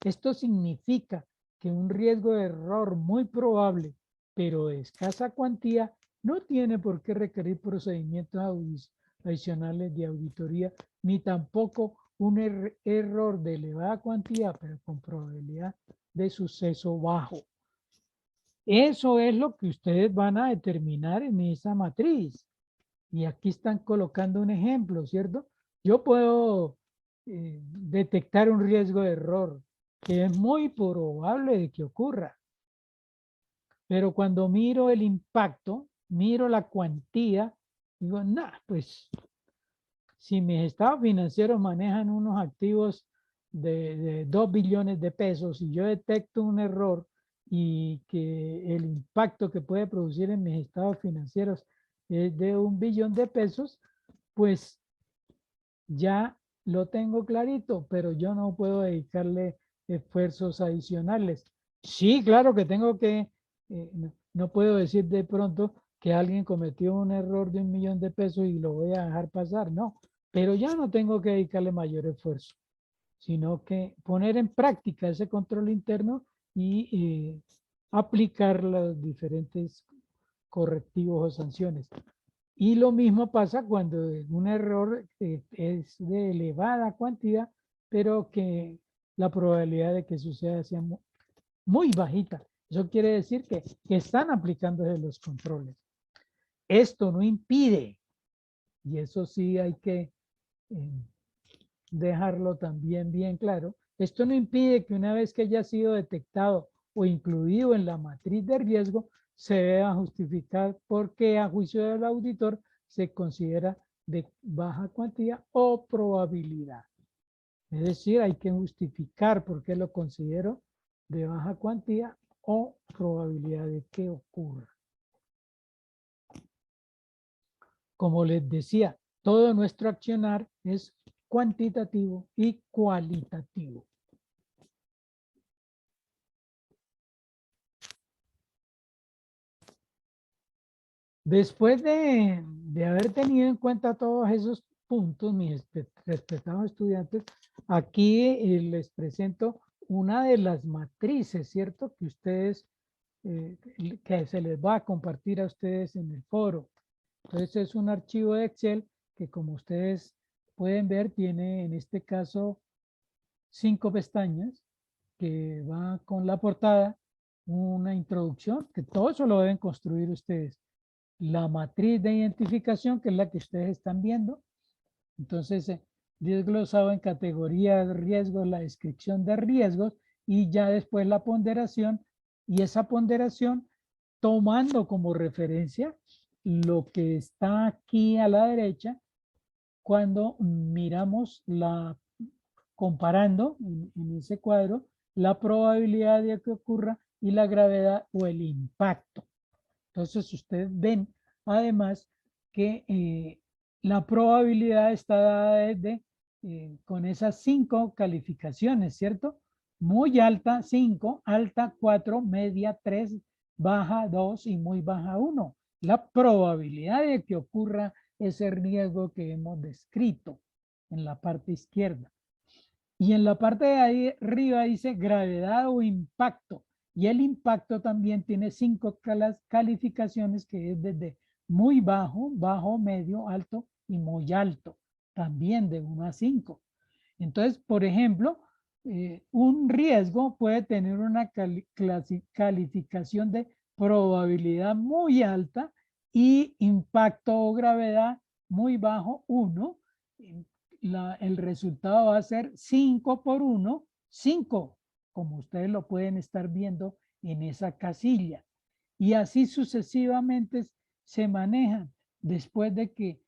[SPEAKER 1] Esto significa que un riesgo de error muy probable, pero de escasa cuantía, no tiene por qué requerir procedimientos adicionales de auditoría, ni tampoco un error de elevada cuantía, pero con probabilidad de suceso bajo. Eso es lo que ustedes van a determinar en esa matriz. Y aquí están colocando un ejemplo, ¿cierto? Yo puedo detectar un riesgo de error que es muy probable de que ocurra. Pero cuando miro el impacto, miro la cuantía, digo, nah, pues si mis estados financieros manejan unos activos de 2 billones de pesos y yo detecto un error y que el impacto que puede producir en mis estados financieros es de 1 billón de pesos, pues ya lo tengo clarito, pero yo no puedo dedicarle esfuerzos adicionales. Sí, claro que tengo que, no puedo decir de pronto que alguien cometió un error de 1 millón de pesos y lo voy a dejar pasar, no, pero ya no tengo que dedicarle mayor esfuerzo, sino que poner en práctica ese control interno y aplicar los diferentes correctivos o sanciones. Y lo mismo pasa cuando un error es de elevada cuantía, pero que la probabilidad de que suceda sea muy bajita. Eso quiere decir que están aplicándose los controles. Esto no impide, y eso sí hay que dejarlo también bien claro, esto no impide que una vez que haya sido detectado o incluido en la matriz de riesgo, se deba justificar porque a juicio del auditor se considera de baja cuantía o probabilidad. Es decir, hay que justificar por qué lo considero de baja cuantía o probabilidad de que ocurra. Como les decía, todo nuestro accionar es cuantitativo y cualitativo. Después de haber tenido en cuenta todos esos puntos, mis respetados estudiantes, aquí les presento una de las matrices, ¿cierto? Que ustedes, que se les va a compartir a ustedes en el foro. Entonces es un archivo de Excel que, como ustedes pueden ver, tiene en este caso 5 pestañas que va con la portada, una introducción, que todo eso lo deben construir ustedes. La matriz de identificación, que es la que ustedes están viendo. Entonces, desglosado en categorías de riesgos, la descripción de riesgos y ya después la ponderación, y esa ponderación tomando como referencia lo que está aquí a la derecha cuando miramos comparando en ese cuadro la probabilidad de que ocurra y la gravedad o el impacto. Entonces ustedes ven además que la probabilidad está dada desde con esas 5 calificaciones, ¿cierto? Muy alta 5, alta 4, media 3, baja 2 y muy baja 1. La probabilidad de que ocurra ese riesgo que hemos descrito en la parte izquierda. Y en la parte de ahí arriba dice gravedad o impacto. Y el impacto también tiene 5 calificaciones, que es desde muy bajo, bajo, medio, alto y muy alto. También de 1 a 5. Entonces, por ejemplo, un riesgo puede tener una calificación de probabilidad muy alta y impacto o gravedad muy bajo, 1. El resultado va a ser 5 por 1, 5, como ustedes lo pueden estar viendo en esa casilla. Y así sucesivamente se manejan después de que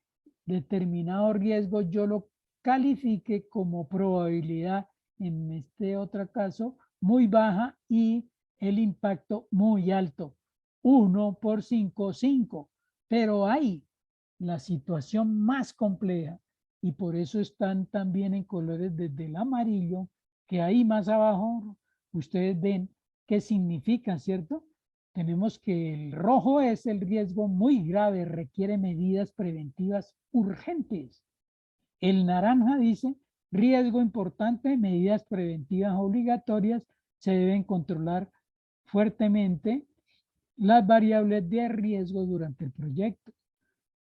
[SPEAKER 1] determinado riesgo yo lo califique como probabilidad, en este otro caso, muy baja y el impacto muy alto. 1 por 5, 5. Pero hay la situación más compleja y por eso están también en colores desde el amarillo, que ahí más abajo ustedes ven qué significan, ¿cierto? Tenemos que el rojo es el riesgo muy grave, requiere medidas preventivas urgentes. El naranja dice riesgo importante, medidas preventivas obligatorias, se deben controlar fuertemente las variables de riesgo durante el proyecto.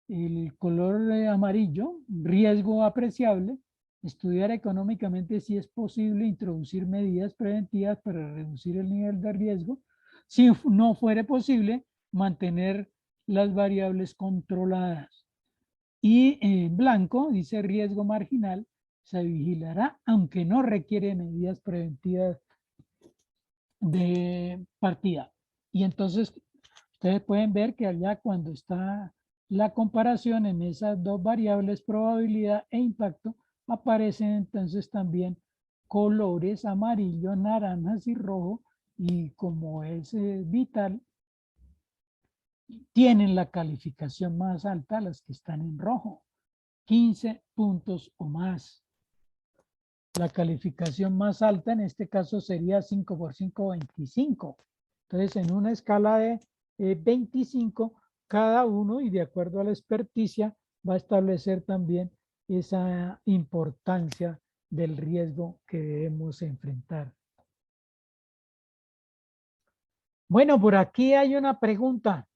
[SPEAKER 1] El color amarillo, riesgo apreciable, estudiar económicamente si es posible introducir medidas preventivas para reducir el nivel de riesgo. Si no fuere posible, mantener las variables controladas. Y en blanco dice riesgo marginal, se vigilará, aunque no requiere medidas preventivas de partida. Y entonces ustedes pueden ver que allá cuando está la comparación en esas dos variables, probabilidad e impacto, aparecen entonces también colores amarillo, naranjas y rojo, y como es vital, tienen la calificación más alta las que están en rojo, 15 puntos o más. La calificación más alta en este caso sería 5 por 5, 25. Entonces, en una escala de 25, cada uno, y de acuerdo a la experticia, va a establecer también esa importancia del riesgo que debemos enfrentar. Bueno, por aquí hay una pregunta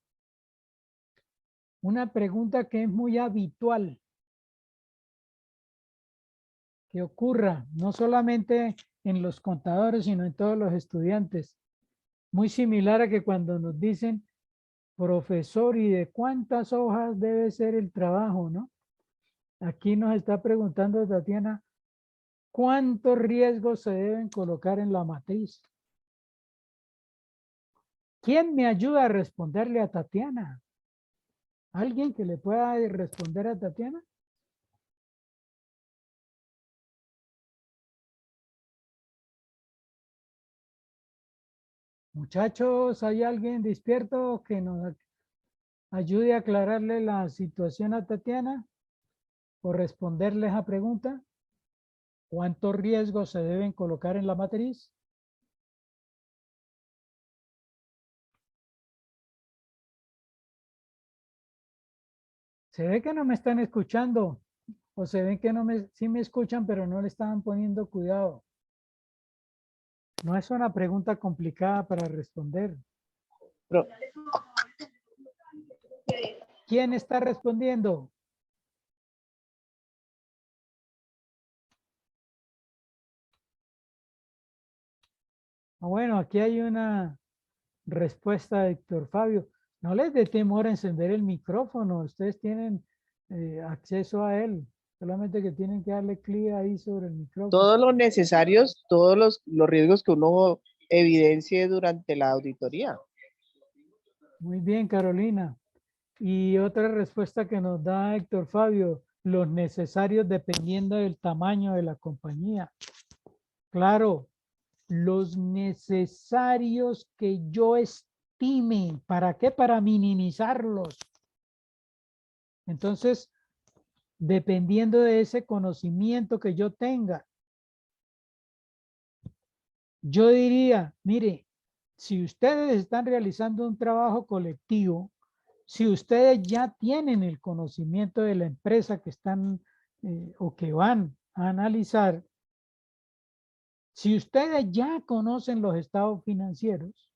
[SPEAKER 1] que es muy habitual que ocurra, no solamente en los contadores, sino en todos los estudiantes. Muy similar a que cuando nos dicen, profesor, ¿y de cuántas hojas debe ser el trabajo, no? Aquí nos está preguntando Tatiana, ¿cuántos riesgos se deben colocar en la matriz? ¿Quién me ayuda a responderle a Tatiana? ¿Alguien que le pueda responder a Tatiana? Muchachos, ¿hay alguien despierto que nos ayude a aclararle la situación a Tatiana o responderle esa pregunta? ¿Cuántos riesgos se deben colocar en la matriz? Se ve que no me están escuchando, o se ven que sí me escuchan, pero no le estaban poniendo cuidado. No es una pregunta complicada para responder.
[SPEAKER 2] Pro-
[SPEAKER 1] ¿Quién está respondiendo? Bueno, aquí hay una respuesta de Héctor Fabio. No les dé temor a encender el micrófono. Ustedes tienen acceso a él. Solamente que tienen que darle clic ahí sobre el micrófono.
[SPEAKER 2] Todos los necesarios, todos los riesgos que uno evidencie durante la auditoría.
[SPEAKER 1] Muy bien, Carolina. Y otra respuesta que nos da Héctor Fabio, los necesarios dependiendo del tamaño de la compañía. Claro, los necesarios que yo estime. ¿Para qué? Para minimizarlos. Entonces, dependiendo de ese conocimiento que yo tenga, yo diría, mire, si ustedes están realizando un trabajo colectivo, si ustedes ya tienen el conocimiento de la empresa que están o que van a analizar, si ustedes ya conocen los estados financieros,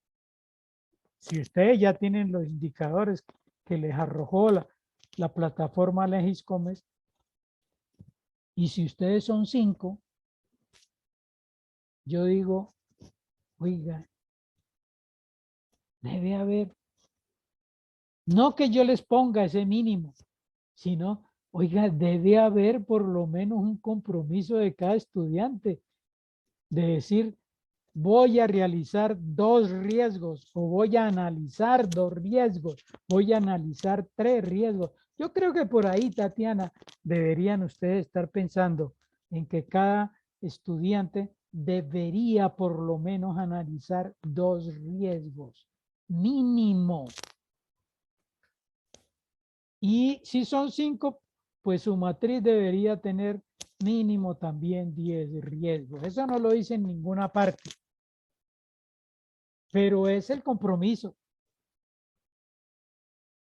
[SPEAKER 1] si ustedes ya tienen los indicadores que les arrojó la plataforma Legiscomes, y si ustedes son 5, yo digo, oiga, debe haber, no que yo les ponga ese mínimo, sino, oiga, debe haber por lo menos un compromiso de cada estudiante de decir, voy a realizar 2 riesgos o voy a analizar 2 riesgos, voy a analizar 3 riesgos. Yo creo que por ahí, Tatiana, deberían ustedes estar pensando en que cada estudiante debería por lo menos analizar 2 riesgos, mínimo. Y si son 5, pues su matriz debería tener mínimo también 10 riesgos. Eso no lo dice en ninguna parte, pero es el compromiso.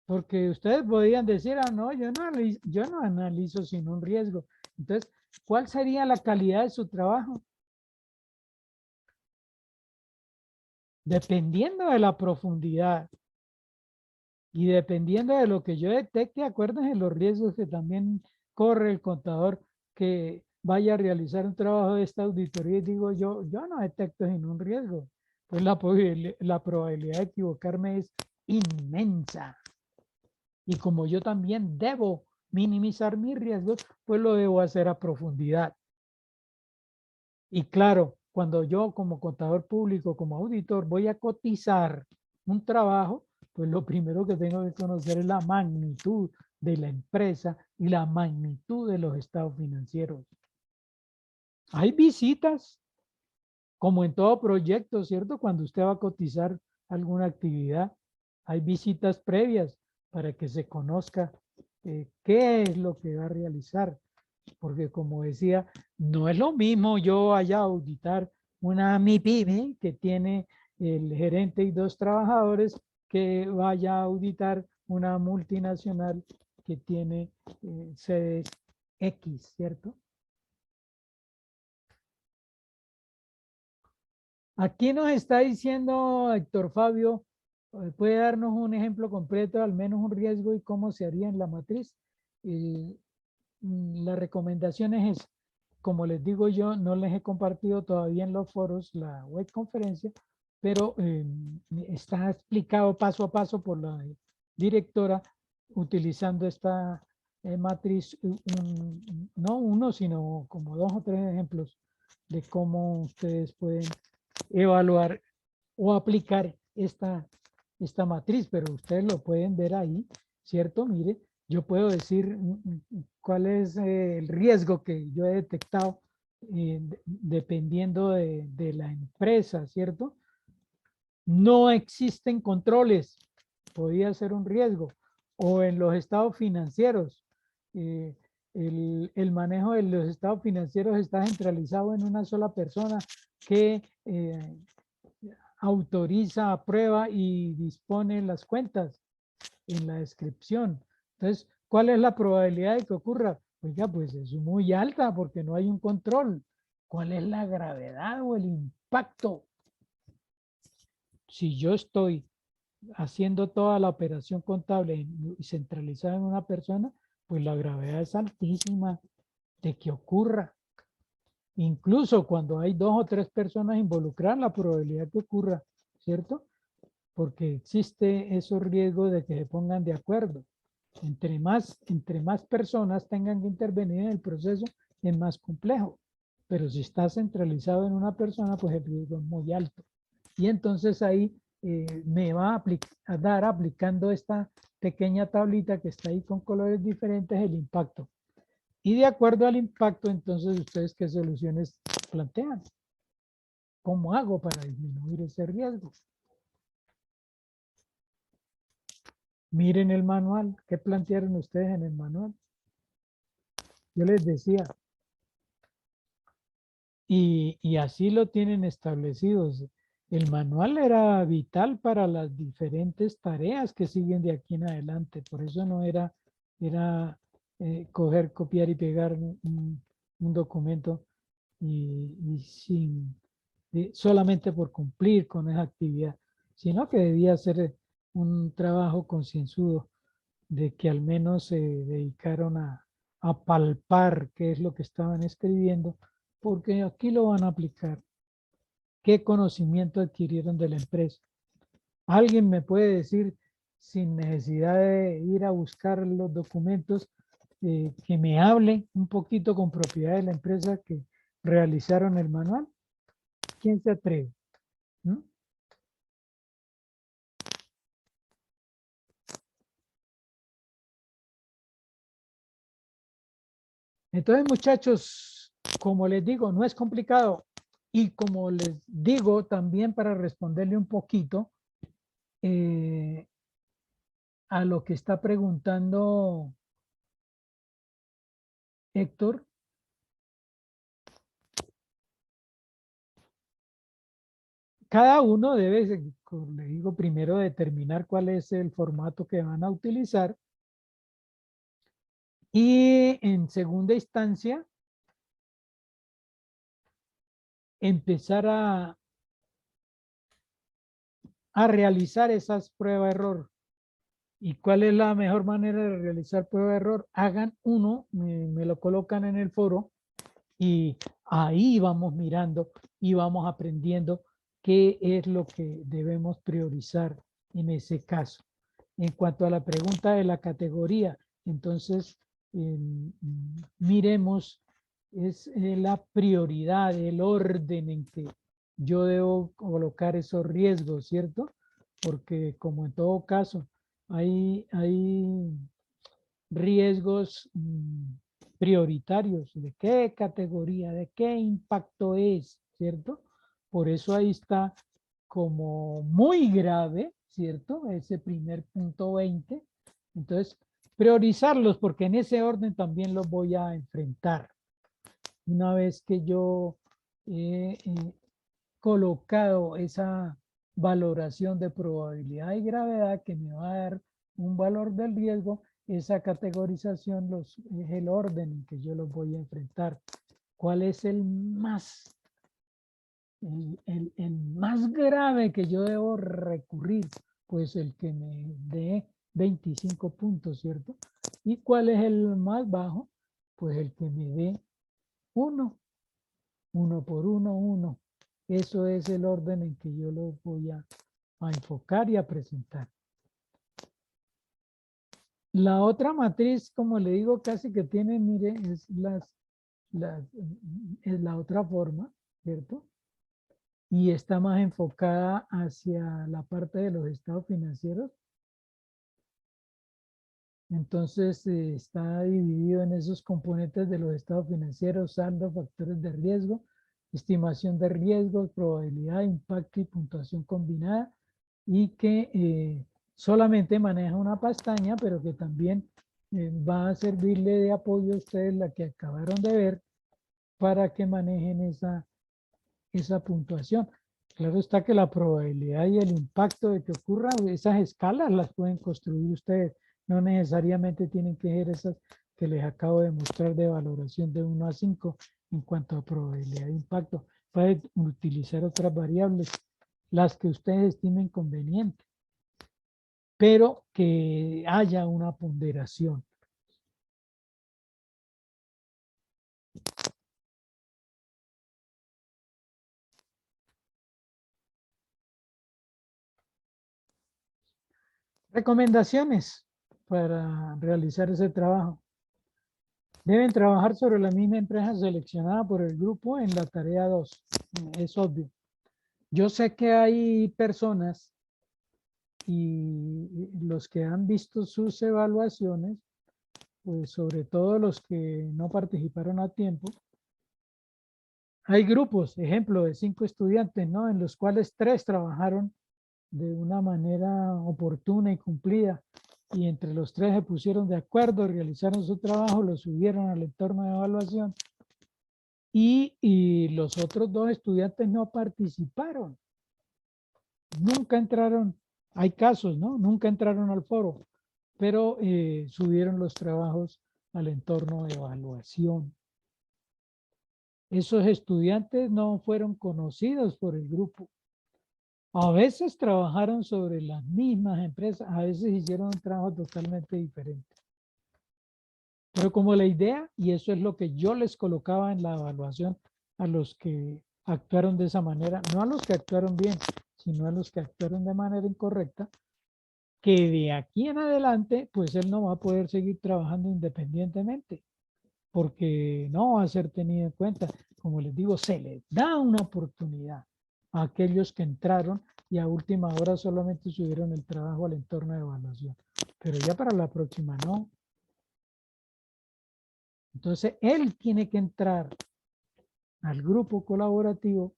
[SPEAKER 1] Porque ustedes podrían decir, ah, no, yo no analizo sin un riesgo. Entonces, ¿cuál sería la calidad de su trabajo? Dependiendo de la profundidad y dependiendo de lo que yo detecte, acuérdense los riesgos que también corre el contador que vaya a realizar un trabajo de esta auditoría y digo yo no detecto ningún riesgo. Pues la probabilidad de equivocarme es inmensa. Y como yo también debo minimizar mis riesgos, pues lo debo hacer a profundidad. Y claro, cuando yo como contador público, como auditor, voy a cotizar un trabajo, pues lo primero que tengo que conocer es la magnitud de la empresa y la magnitud de los estados financieros. Hay visitas, como en todo proyecto, ¿cierto? Cuando usted va a cotizar alguna actividad, hay visitas previas para que se conozca qué es lo que va a realizar. Porque como decía, no es lo mismo yo vaya a auditar una MIPYME que tiene el gerente y 2 trabajadores que vaya a auditar una multinacional que tiene sedes X, ¿cierto? Aquí nos está diciendo Héctor Fabio, puede darnos un ejemplo completo, al menos un riesgo y cómo se haría en la matriz. La recomendación es, como les digo yo, no les he compartido todavía en los foros la web conferencia, pero está explicado paso a paso por la directora utilizando esta matriz, no uno, sino como 2 o 3 ejemplos de cómo ustedes pueden evaluar o aplicar esta matriz, pero ustedes lo pueden ver ahí, ¿cierto? Mire, yo puedo decir cuál es el riesgo que yo he detectado dependiendo de la empresa, ¿cierto? No existen controles, podría ser un riesgo, o en los estados financieros. eh, el manejo de los estados financieros está centralizado en una sola persona que autoriza, aprueba y dispone las cuentas en la descripción. Entonces, ¿cuál es la probabilidad de que ocurra? Oiga, pues es muy alta porque no hay un control. ¿Cuál es la gravedad o el impacto? Si yo estoy haciendo toda la operación contable y centralizada en una persona, pues la gravedad es altísima de que ocurra. Incluso cuando hay 2 o 3 personas involucradas, la probabilidad que ocurra, ¿cierto? Porque existe esos riesgos de que se pongan de acuerdo. Entre más personas tengan que intervenir en el proceso, es más complejo. Pero si está centralizado en una persona, pues el riesgo es muy alto. Y entonces ahí me va a dar aplicando esta pequeña tablita que está ahí con colores diferentes el impacto. Y de acuerdo al impacto, entonces ustedes qué soluciones plantean. ¿Cómo hago para disminuir ese riesgo? Miren el manual. ¿Qué plantearon ustedes en el manual? Yo les decía, y así lo tienen establecidos. El manual era vital para las diferentes tareas que siguen de aquí en adelante. Por eso no era coger, copiar y pegar un documento y sin, solamente por cumplir con esa actividad, sino que debía ser un trabajo concienzudo de que al menos se dedicaron a palpar qué es lo que estaban escribiendo, porque aquí lo van a aplicar. ¿Qué conocimiento adquirieron de la empresa? ¿Alguien me puede decir, sin necesidad de ir a buscar los documentos, que me hable un poquito con propiedad de la empresa que realizaron el manual? ¿Quién se atreve? ¿Mm? Entonces, muchachos, como les digo, no es complicado. Y como les digo, también para responderle un poquito a lo que está preguntando Héctor. Cada uno debe, como le digo, primero determinar cuál es el formato que van a utilizar. Y en segunda instancia, empezar a realizar esas prueba-error. ¿Y cuál es la mejor manera de realizar prueba-error? Hagan uno, me lo colocan en el foro y ahí vamos mirando y vamos aprendiendo qué es lo que debemos priorizar en ese caso. En cuanto a la pregunta de la categoría, entonces miremos es la prioridad, el orden en que yo debo colocar esos riesgos, ¿cierto? Porque como en todo caso hay riesgos prioritarios, de qué categoría, de qué impacto es, ¿cierto? Por eso ahí está como muy grave, ¿cierto? Ese primer punto 20. Entonces, priorizarlos porque en ese orden también los voy a enfrentar. Una vez que yo he colocado esa valoración de probabilidad y gravedad que me va a dar un valor del riesgo, esa categorización es el orden en que yo los voy a enfrentar. ¿Cuál es el más grave que yo debo recurrir? Pues el que me dé 25 puntos, ¿cierto? ¿Y cuál es el más bajo? Pues el que me dé 1 por 1. Eso es el orden en que yo lo voy a enfocar y a presentar. La otra matriz, como le digo, casi que tiene, mire, es la otra forma, ¿cierto? Y está más enfocada hacia la parte de los estados financieros. Entonces está dividido en esos componentes de los estados financieros: saldo, factores de riesgo, estimación de riesgos, probabilidad, impacto y puntuación combinada, y que solamente maneja una pestaña, pero que también va a servirle de apoyo a ustedes, la que acabaron de ver, para que manejen esa puntuación. Claro está que la probabilidad y el impacto de que ocurra, esas escalas las pueden construir ustedes. No necesariamente tienen que ser esas que les acabo de mostrar de valoración de 1 a 5 en cuanto a probabilidad de impacto. Pueden utilizar otras variables, las que ustedes estimen conveniente, pero que haya una ponderación. Recomendaciones para realizar ese trabajo. Deben trabajar sobre la misma empresa seleccionada por el grupo en la tarea 2. Es obvio. Yo sé que hay personas y los que han visto sus evaluaciones, pues sobre todo los que no participaron a tiempo, hay grupos, ejemplo, de 5 estudiantes, ¿no? En los cuales 3 trabajaron de una manera oportuna y cumplida, y entre los 3 se pusieron de acuerdo, realizaron su trabajo, lo subieron al entorno de evaluación, y los otros 2 estudiantes no participaron, nunca entraron. Hay casos, ¿no? Nunca entraron al foro, pero subieron los trabajos al entorno de evaluación. Esos estudiantes no fueron conocidos por el grupo. A veces trabajaron sobre las mismas empresas, a veces hicieron un trabajo totalmente diferente. Pero como la idea, y eso es lo que yo les colocaba en la evaluación a los que actuaron de esa manera, no a los que actuaron bien, sino a los que actuaron de manera incorrecta, que de aquí en adelante, pues él no va a poder seguir trabajando independientemente, porque no va a ser tenido en cuenta. Como les digo, se les da una oportunidad a aquellos que entraron y a última hora solamente subieron el trabajo al entorno de evaluación, pero ya para la próxima no. Entonces él tiene que entrar al grupo colaborativo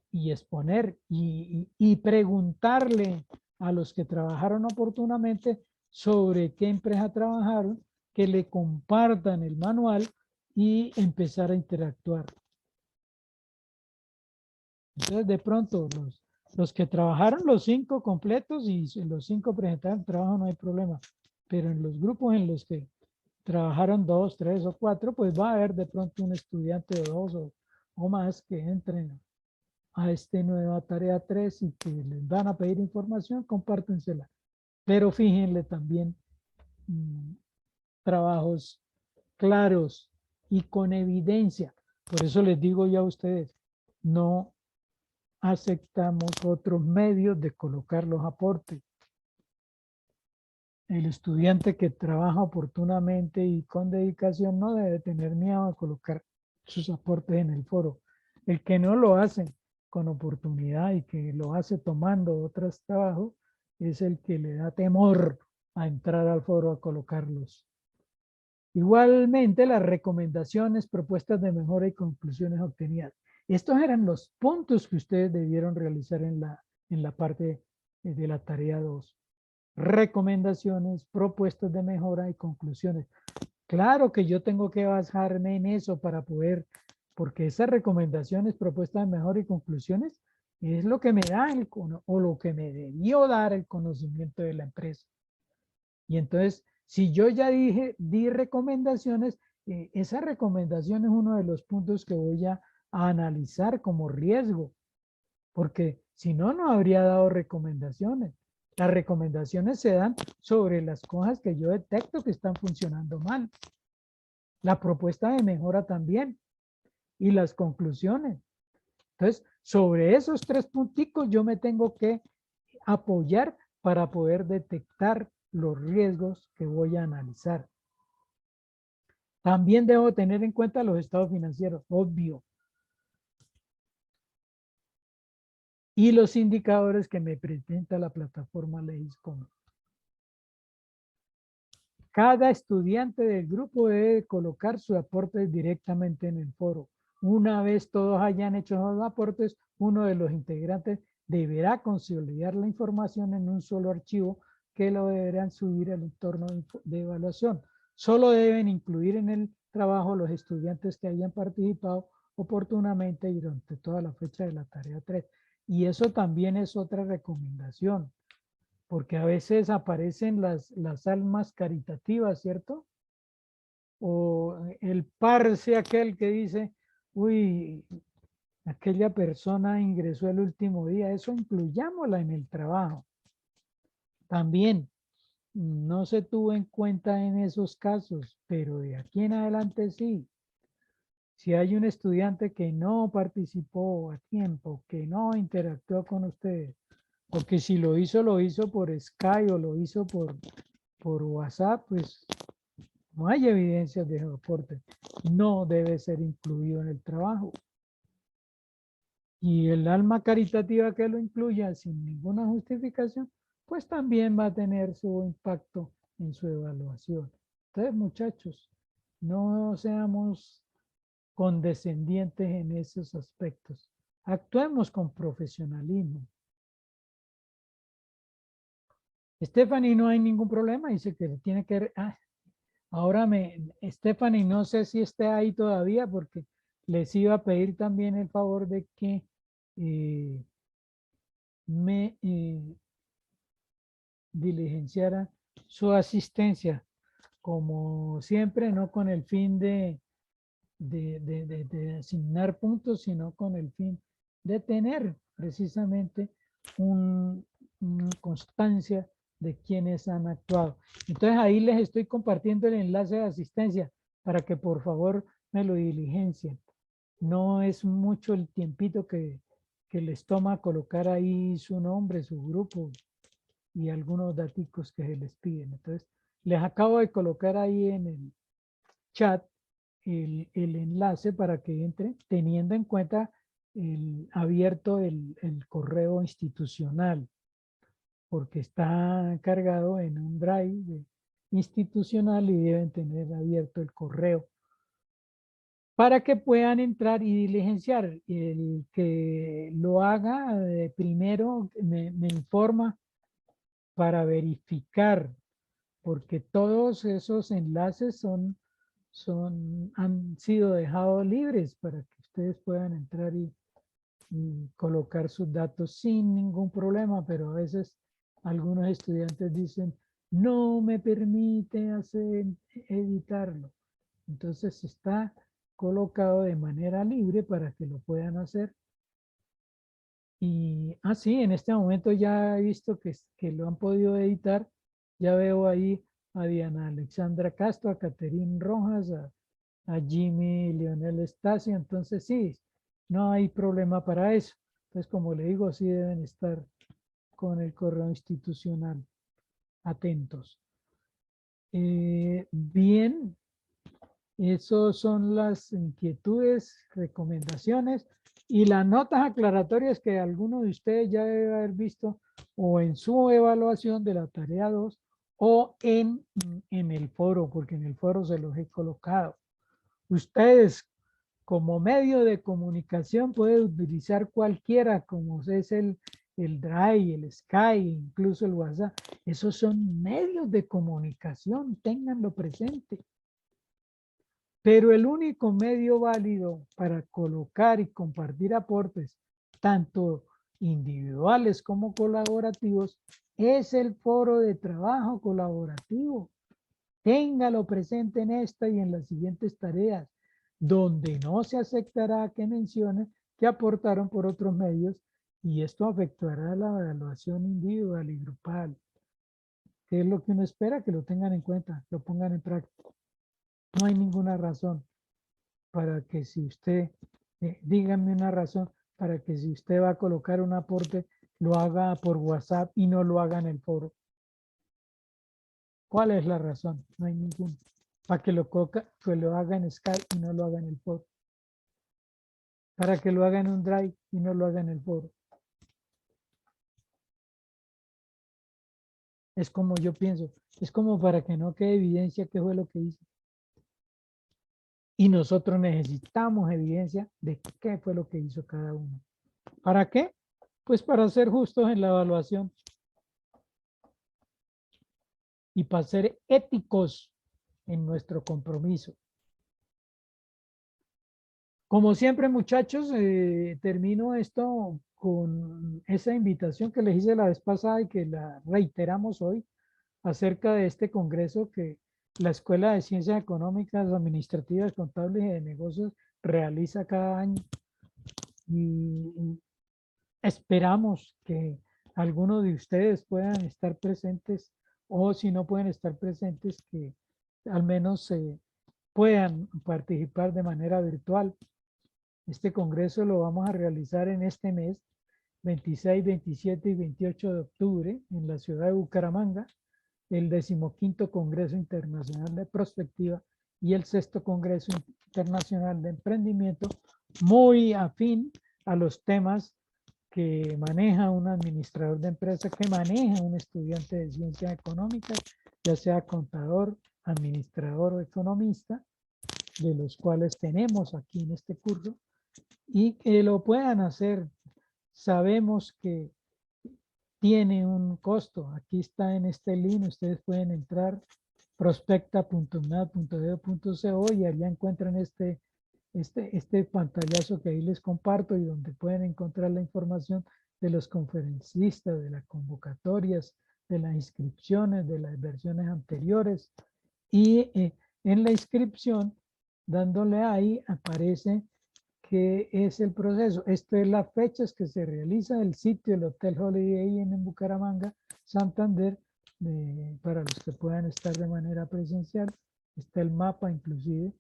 [SPEAKER 1] y exponer y preguntarle a los que trabajaron oportunamente sobre qué empresa trabajaron, que le compartan el manual y empezar a interactuar. Entonces, de pronto, los que trabajaron los 5 completos y los 5 presentaron trabajo, no hay problema. Pero en los grupos en los que trabajaron 2, 3 o 4, pues va a haber de pronto un estudiante o 2 o más que entren a esta nueva tarea 3 y que les van a pedir información, compártensela. Pero fíjenle también trabajos claros y con evidencia. Por eso les digo ya a ustedes, no aceptamos otros medios de colocar los aportes. El estudiante que trabaja oportunamente y con dedicación no debe tener miedo a colocar sus aportes en el foro. El que no lo hace con oportunidad y que lo hace tomando otros trabajos es el que le da temor a entrar al foro a colocarlos. Igualmente, las recomendaciones, propuestas de mejora y conclusiones obtenidas. Estos eran los puntos que ustedes debieron realizar en la parte de la tarea 2. Recomendaciones, propuestas de mejora y conclusiones. Claro que yo tengo que basarme en eso para poder, porque esas recomendaciones, propuestas de mejora y conclusiones es lo que me da o lo que me debió dar el conocimiento de la empresa. Y entonces, si yo ya di recomendaciones, esa recomendación es uno de los puntos que voy a analizar como riesgo, porque si no, no habría dado recomendaciones. Las recomendaciones se dan sobre las cosas que yo detecto que están funcionando mal. La propuesta de mejora también. Y las conclusiones. Entonces, sobre esos 3 punticos yo me tengo que apoyar para poder detectar los riesgos que voy a analizar. También debo tener en cuenta los estados financieros, obvio. Y los indicadores que me presenta la plataforma LegisCom. Cada estudiante del grupo debe colocar su aporte directamente en el foro. Una vez todos hayan hecho los aportes, uno de los integrantes deberá consolidar la información en un solo archivo que lo deberán subir al entorno de evaluación. Solo deben incluir en el trabajo los estudiantes que hayan participado oportunamente durante toda la fecha de la tarea 3. Y eso también es otra recomendación, porque a veces aparecen las almas caritativas, ¿cierto? O el parce aquel que dice, uy, aquella persona ingresó el último día, eso incluyámosla en el trabajo. También no se tuvo en cuenta en esos casos, pero de aquí en adelante sí. Si hay un estudiante que no participó a tiempo, que no interactuó con ustedes, porque si lo hizo por Skype o lo hizo por WhatsApp, pues no hay evidencias de aporte. No debe ser incluido en el trabajo. Y el alma caritativa que lo incluya sin ninguna justificación, pues también va a tener su impacto en su evaluación. Entonces, muchachos, no seamos condescendientes en esos aspectos. Actuemos con profesionalismo. Stephanie, no hay ningún problema, dice que tiene que... ahora Stephanie, no sé si esté ahí todavía porque les iba a pedir también el favor de que me diligenciara su asistencia, como siempre, no con el fin de asignar puntos, sino con el fin de tener precisamente una constancia de quienes han actuado. Entonces ahí les estoy compartiendo el enlace de asistencia para que por favor me lo diligencien. No es mucho el tiempito que les toma colocar ahí su nombre, su grupo y algunos datos que se les piden. Entonces les acabo de colocar ahí en el chat el enlace para que entre, teniendo en cuenta abierto el correo institucional, porque está cargado en un drive institucional y deben tener abierto el correo para que puedan entrar y diligenciar. El que lo haga primero me informa para verificar, porque todos esos enlaces son han sido dejados libres para que ustedes puedan entrar y colocar sus datos sin ningún problema, pero a veces algunos estudiantes dicen, no me permite editarlo. Entonces está colocado de manera libre para que lo puedan hacer. Y sí, en este momento ya he visto que lo han podido editar. Ya veo ahí a Diana Alexandra Castro, a Caterine Rojas, a Jimmy Leonel Estacio. Entonces sí, no hay problema para eso. Entonces, como le digo, sí deben estar con el correo institucional atentos. Bien, esas son las inquietudes, recomendaciones y las notas aclaratorias que alguno de ustedes ya debe haber visto o en su evaluación de la tarea 2 o en el foro, porque en el foro se los he colocado. Ustedes como medio de comunicación pueden utilizar cualquiera, como es el Drive, el Skype, incluso el WhatsApp. Esos son medios de comunicación, ténganlo presente. Pero el único medio válido para colocar y compartir aportes, tanto individuales como colaborativos, es el foro de trabajo colaborativo. Téngalo presente en esta y en las siguientes tareas, donde no se aceptará que mencionen que aportaron por otros medios y esto afectará la evaluación individual y grupal. ¿Qué es lo que uno espera? Que lo tengan en cuenta, lo pongan en práctica. No hay ninguna razón para que si usted, díganme una razón para que si usted va a colocar un aporte, lo haga por WhatsApp y no lo haga en el foro. ¿Cuál es la razón? No hay ninguna. Para que lo haga en Skype y no lo haga en el foro. Para que lo haga en un Drive y no lo haga en el foro. Es como yo pienso. Es como para que no quede evidencia qué fue lo que hice. Y nosotros necesitamos evidencia de qué fue lo que hizo cada uno. ¿Para qué? Pues para ser justos en la evaluación. Y para ser éticos en nuestro compromiso. Como siempre, muchachos, termino esto con esa invitación que les hice la vez pasada y que la reiteramos hoy acerca de este congreso que la Escuela de Ciencias Económicas, Administrativas, Contables y de Negocios realiza cada año. Y esperamos que algunos de ustedes puedan estar presentes o si no pueden estar presentes, que al menos puedan participar de manera virtual. Este congreso lo vamos a realizar en este mes, 26, 27 y 28 de octubre, en la ciudad de Bucaramanga, el 15º Congreso Internacional de Prospectiva y el 6º Congreso Internacional de Emprendimiento, muy afín a los temas que maneja un administrador de empresa, que maneja un estudiante de ciencias económicas, ya sea contador, administrador o economista, de los cuales tenemos aquí en este curso, y que lo puedan hacer. Sabemos que tiene un costo. Aquí está en este link, ustedes pueden entrar prospecta.unad.edu.co y allá encuentran este pantallazo que ahí les comparto y donde pueden encontrar la información de los conferencistas, de las convocatorias, de las inscripciones, de las versiones anteriores. Y en la inscripción, dándole ahí, aparece que es el proceso. Esto es las fechas que se realiza el sitio del Hotel Holiday Inn en Bucaramanga, Santander, para los que puedan estar de manera presencial. Está el mapa inclusive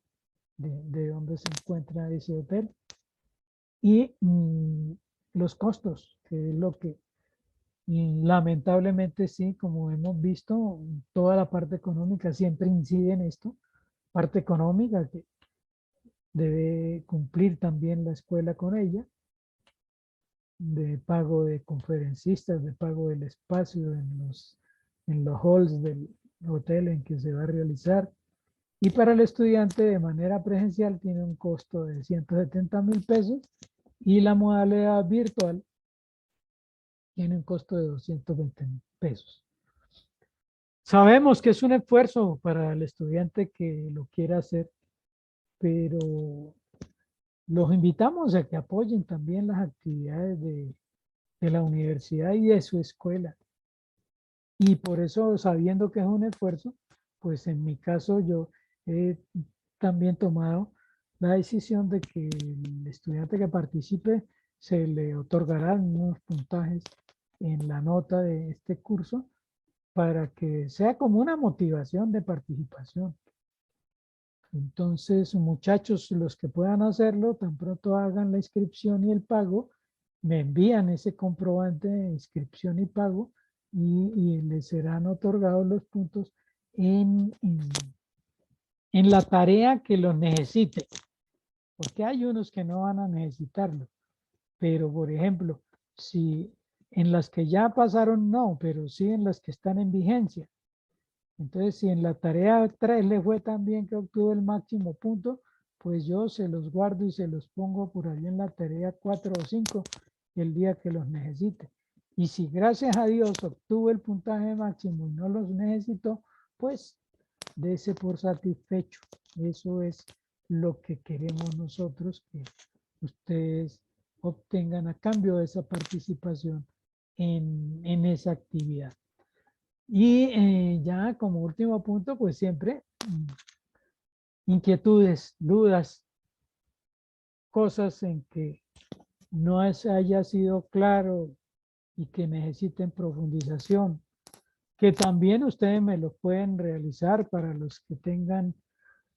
[SPEAKER 1] de dónde se encuentra ese hotel. Y los costos, que es lo que lamentablemente sí, como hemos visto, toda la parte económica siempre incide en esto. Parte económica que debe cumplir también la escuela con ella, de pago de conferencistas, de pago del espacio en los halls del hotel en que se va a realizar. Y para el estudiante de manera presencial tiene un costo de 170.000 pesos y la modalidad virtual tiene un costo de 220.000 pesos. Sabemos que es un esfuerzo para el estudiante que lo quiera hacer, pero los invitamos a que apoyen también las actividades de la universidad y de su escuela. Y por eso, sabiendo que es un esfuerzo, pues en mi caso yo he también tomado la decisión de que el estudiante que participe se le otorgarán unos puntajes en la nota de este curso para que sea como una motivación de participación. Entonces, muchachos, los que puedan hacerlo, tan pronto hagan la inscripción y el pago, me envían ese comprobante de inscripción y pago y les serán otorgados los puntos en la tarea que los necesite. Porque hay unos que no van a necesitarlo. Pero, por ejemplo, si en las que ya pasaron, no, pero sí en las que están en vigencia. Entonces, si en la tarea 3 le fue tan bien que obtuvo el máximo punto, pues yo se los guardo y se los pongo por ahí en la tarea 4 o 5 el día que los necesite. Y si gracias a Dios obtuvo el puntaje máximo y no los necesito, pues dése por satisfecho. Eso es lo que queremos nosotros, que ustedes obtengan a cambio de esa participación en esa actividad. Y ya como último punto, pues siempre inquietudes, dudas, cosas en que no haya sido claro y que necesiten profundización, que también ustedes me lo pueden realizar para los que tengan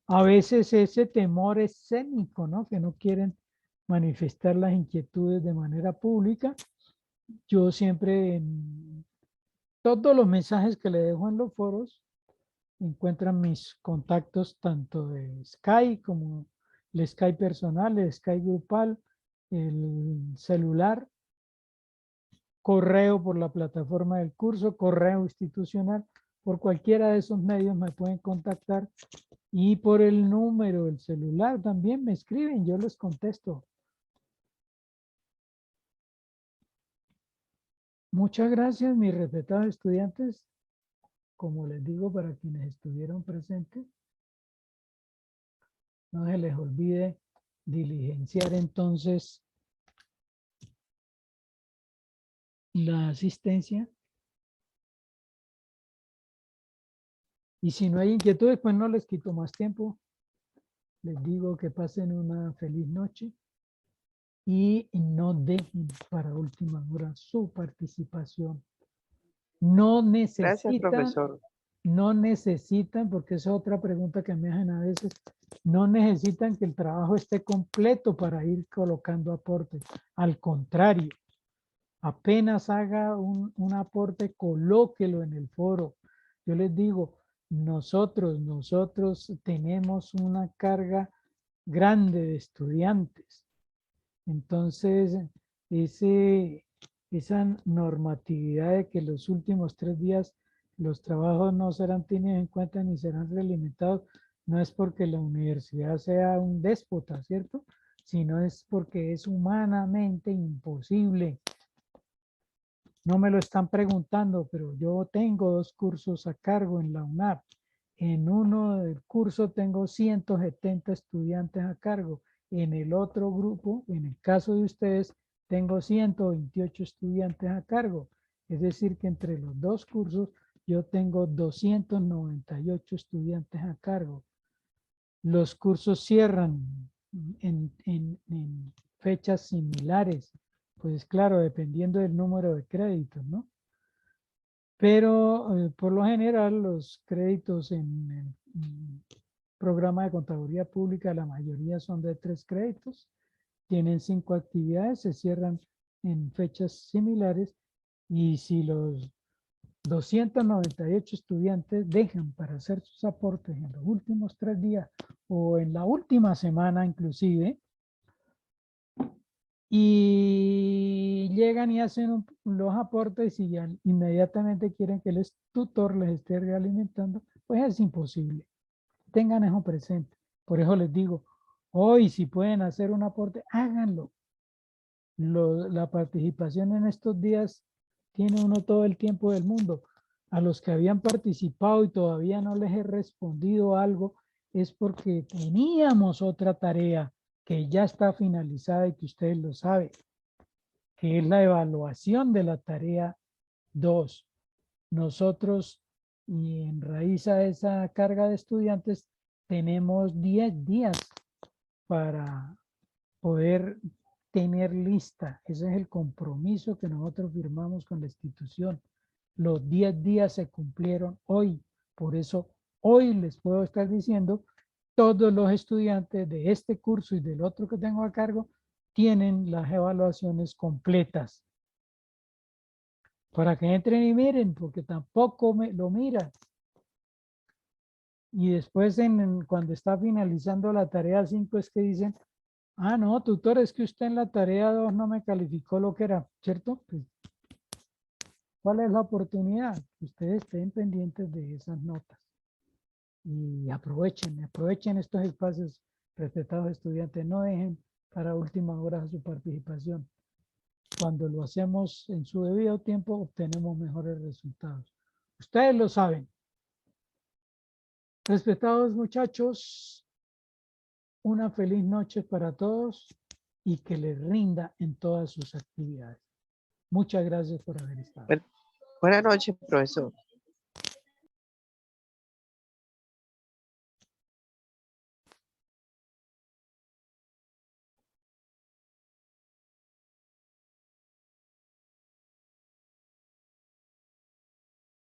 [SPEAKER 1] a veces ese temor escénico, ¿no? Que no quieren manifestar las inquietudes de manera pública. Yo siempre en todos los mensajes que le dejo en los foros encuentran mis contactos tanto de Skype como el Skype personal, el Skype grupal, el celular, correo por la plataforma del curso, correo institucional. Por cualquiera de esos medios me pueden contactar y por el número del celular también me escriben, yo les contesto. Muchas gracias, mis respetados estudiantes. Como les digo, para quienes estuvieron presentes, no se les olvide diligenciar entonces la asistencia. Y si no hay inquietudes, pues no les quito más tiempo. Les digo que pasen una feliz noche y no dejen para última hora su participación. No
[SPEAKER 2] Gracias,
[SPEAKER 1] necesitan,
[SPEAKER 2] profesor.
[SPEAKER 1] porque esa es otra pregunta que me hacen a veces, no necesitan que el trabajo esté completo para ir colocando aportes. Al contrario, apenas haga un aporte, colóquelo en el foro. Yo les digo, nosotros tenemos una carga grande de estudiantes. Entonces, esa normatividad de que los últimos 3 días los trabajos no serán tenidos en cuenta ni serán realimentados, no es porque la universidad sea un déspota, ¿cierto? Sino es porque es humanamente imposible. No me lo están preguntando, pero yo tengo 2 cursos a cargo en la UNAP. En uno del curso tengo 170 estudiantes a cargo. En el otro grupo, en el caso de ustedes, tengo 128 estudiantes a cargo. Es decir, que entre los 2 cursos yo tengo 298 estudiantes a cargo. Los cursos cierran en fechas similares. Pues claro, dependiendo del número de créditos, ¿no? Pero por lo general los créditos en el programa de contaduría pública, la mayoría son de 3 créditos, tienen 5 actividades, se cierran en fechas similares y si los 298 estudiantes dejan para hacer sus aportes en los últimos 3 días o en la última semana inclusive, y llegan y hacen los aportes y ya inmediatamente quieren que el tutor les esté realimentando, pues es imposible. Tengan eso presente. Por eso les digo, hoy si pueden hacer un aporte, háganlo. La participación en estos días tiene uno todo el tiempo del mundo. A los que habían participado y todavía no les he respondido algo, es porque teníamos otra tarea que ya está finalizada y que ustedes lo saben, que es la evaluación de la tarea 2. Nosotros, y en raíz a esa carga de estudiantes, tenemos 10 días para poder tener lista. Ese es el compromiso que nosotros firmamos con la institución. Los 10 días se cumplieron hoy. Por eso hoy les puedo estar diciendo, todos los estudiantes de este curso y del otro que tengo a cargo tienen las evaluaciones completas. Para que entren y miren, porque tampoco lo miran. Y después cuando está finalizando la tarea 5 es que dicen, ah, no, tutor, es que usted en la tarea 2 no me calificó lo que era, ¿cierto? Pues, ¿cuál es la oportunidad? Que ustedes estén pendientes de esas notas. Y aprovechen estos espacios, respetados estudiantes, no dejen para última hora su participación. Cuando lo hacemos en su debido tiempo, obtenemos mejores resultados. Ustedes lo saben. Respetados muchachos, una feliz noche para todos y que les rinda en todas sus actividades. Muchas gracias por haber estado.
[SPEAKER 2] Buenas noches, profesor.